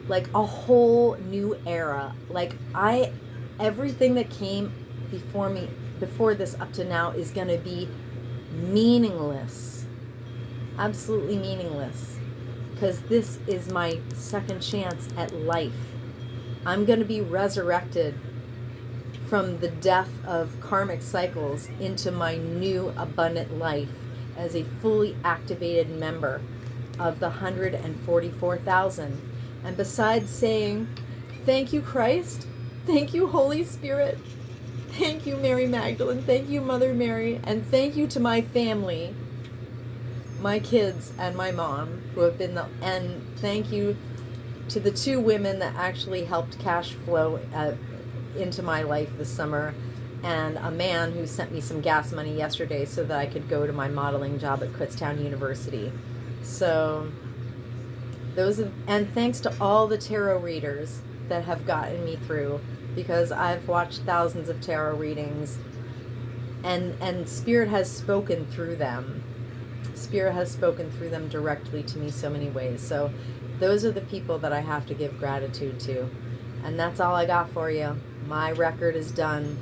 like a whole new era. Like everything that came before me, before this up to now, is gonna be meaningless. Absolutely meaningless. Because this is my second chance at life. I'm gonna be resurrected from the death of karmic cycles into my new abundant life as a fully activated member of the 144,000. And besides saying, thank you, Christ, thank you, Holy Spirit, thank you, Mary Magdalene, thank you, Mother Mary, and thank you to my family, my kids and my mom, who have been and thank you to the two women that actually helped cash flow into my life this summer, and a man who sent me some gas money yesterday so that I could go to my modeling job at Kutztown University. So and thanks to all the tarot readers that have gotten me through, because I've watched thousands of tarot readings, and Spirit has spoken through them. Spirit has spoken through them directly to me so many ways. So those are the people that I have to give gratitude to. And that's all I got for you. My record is done.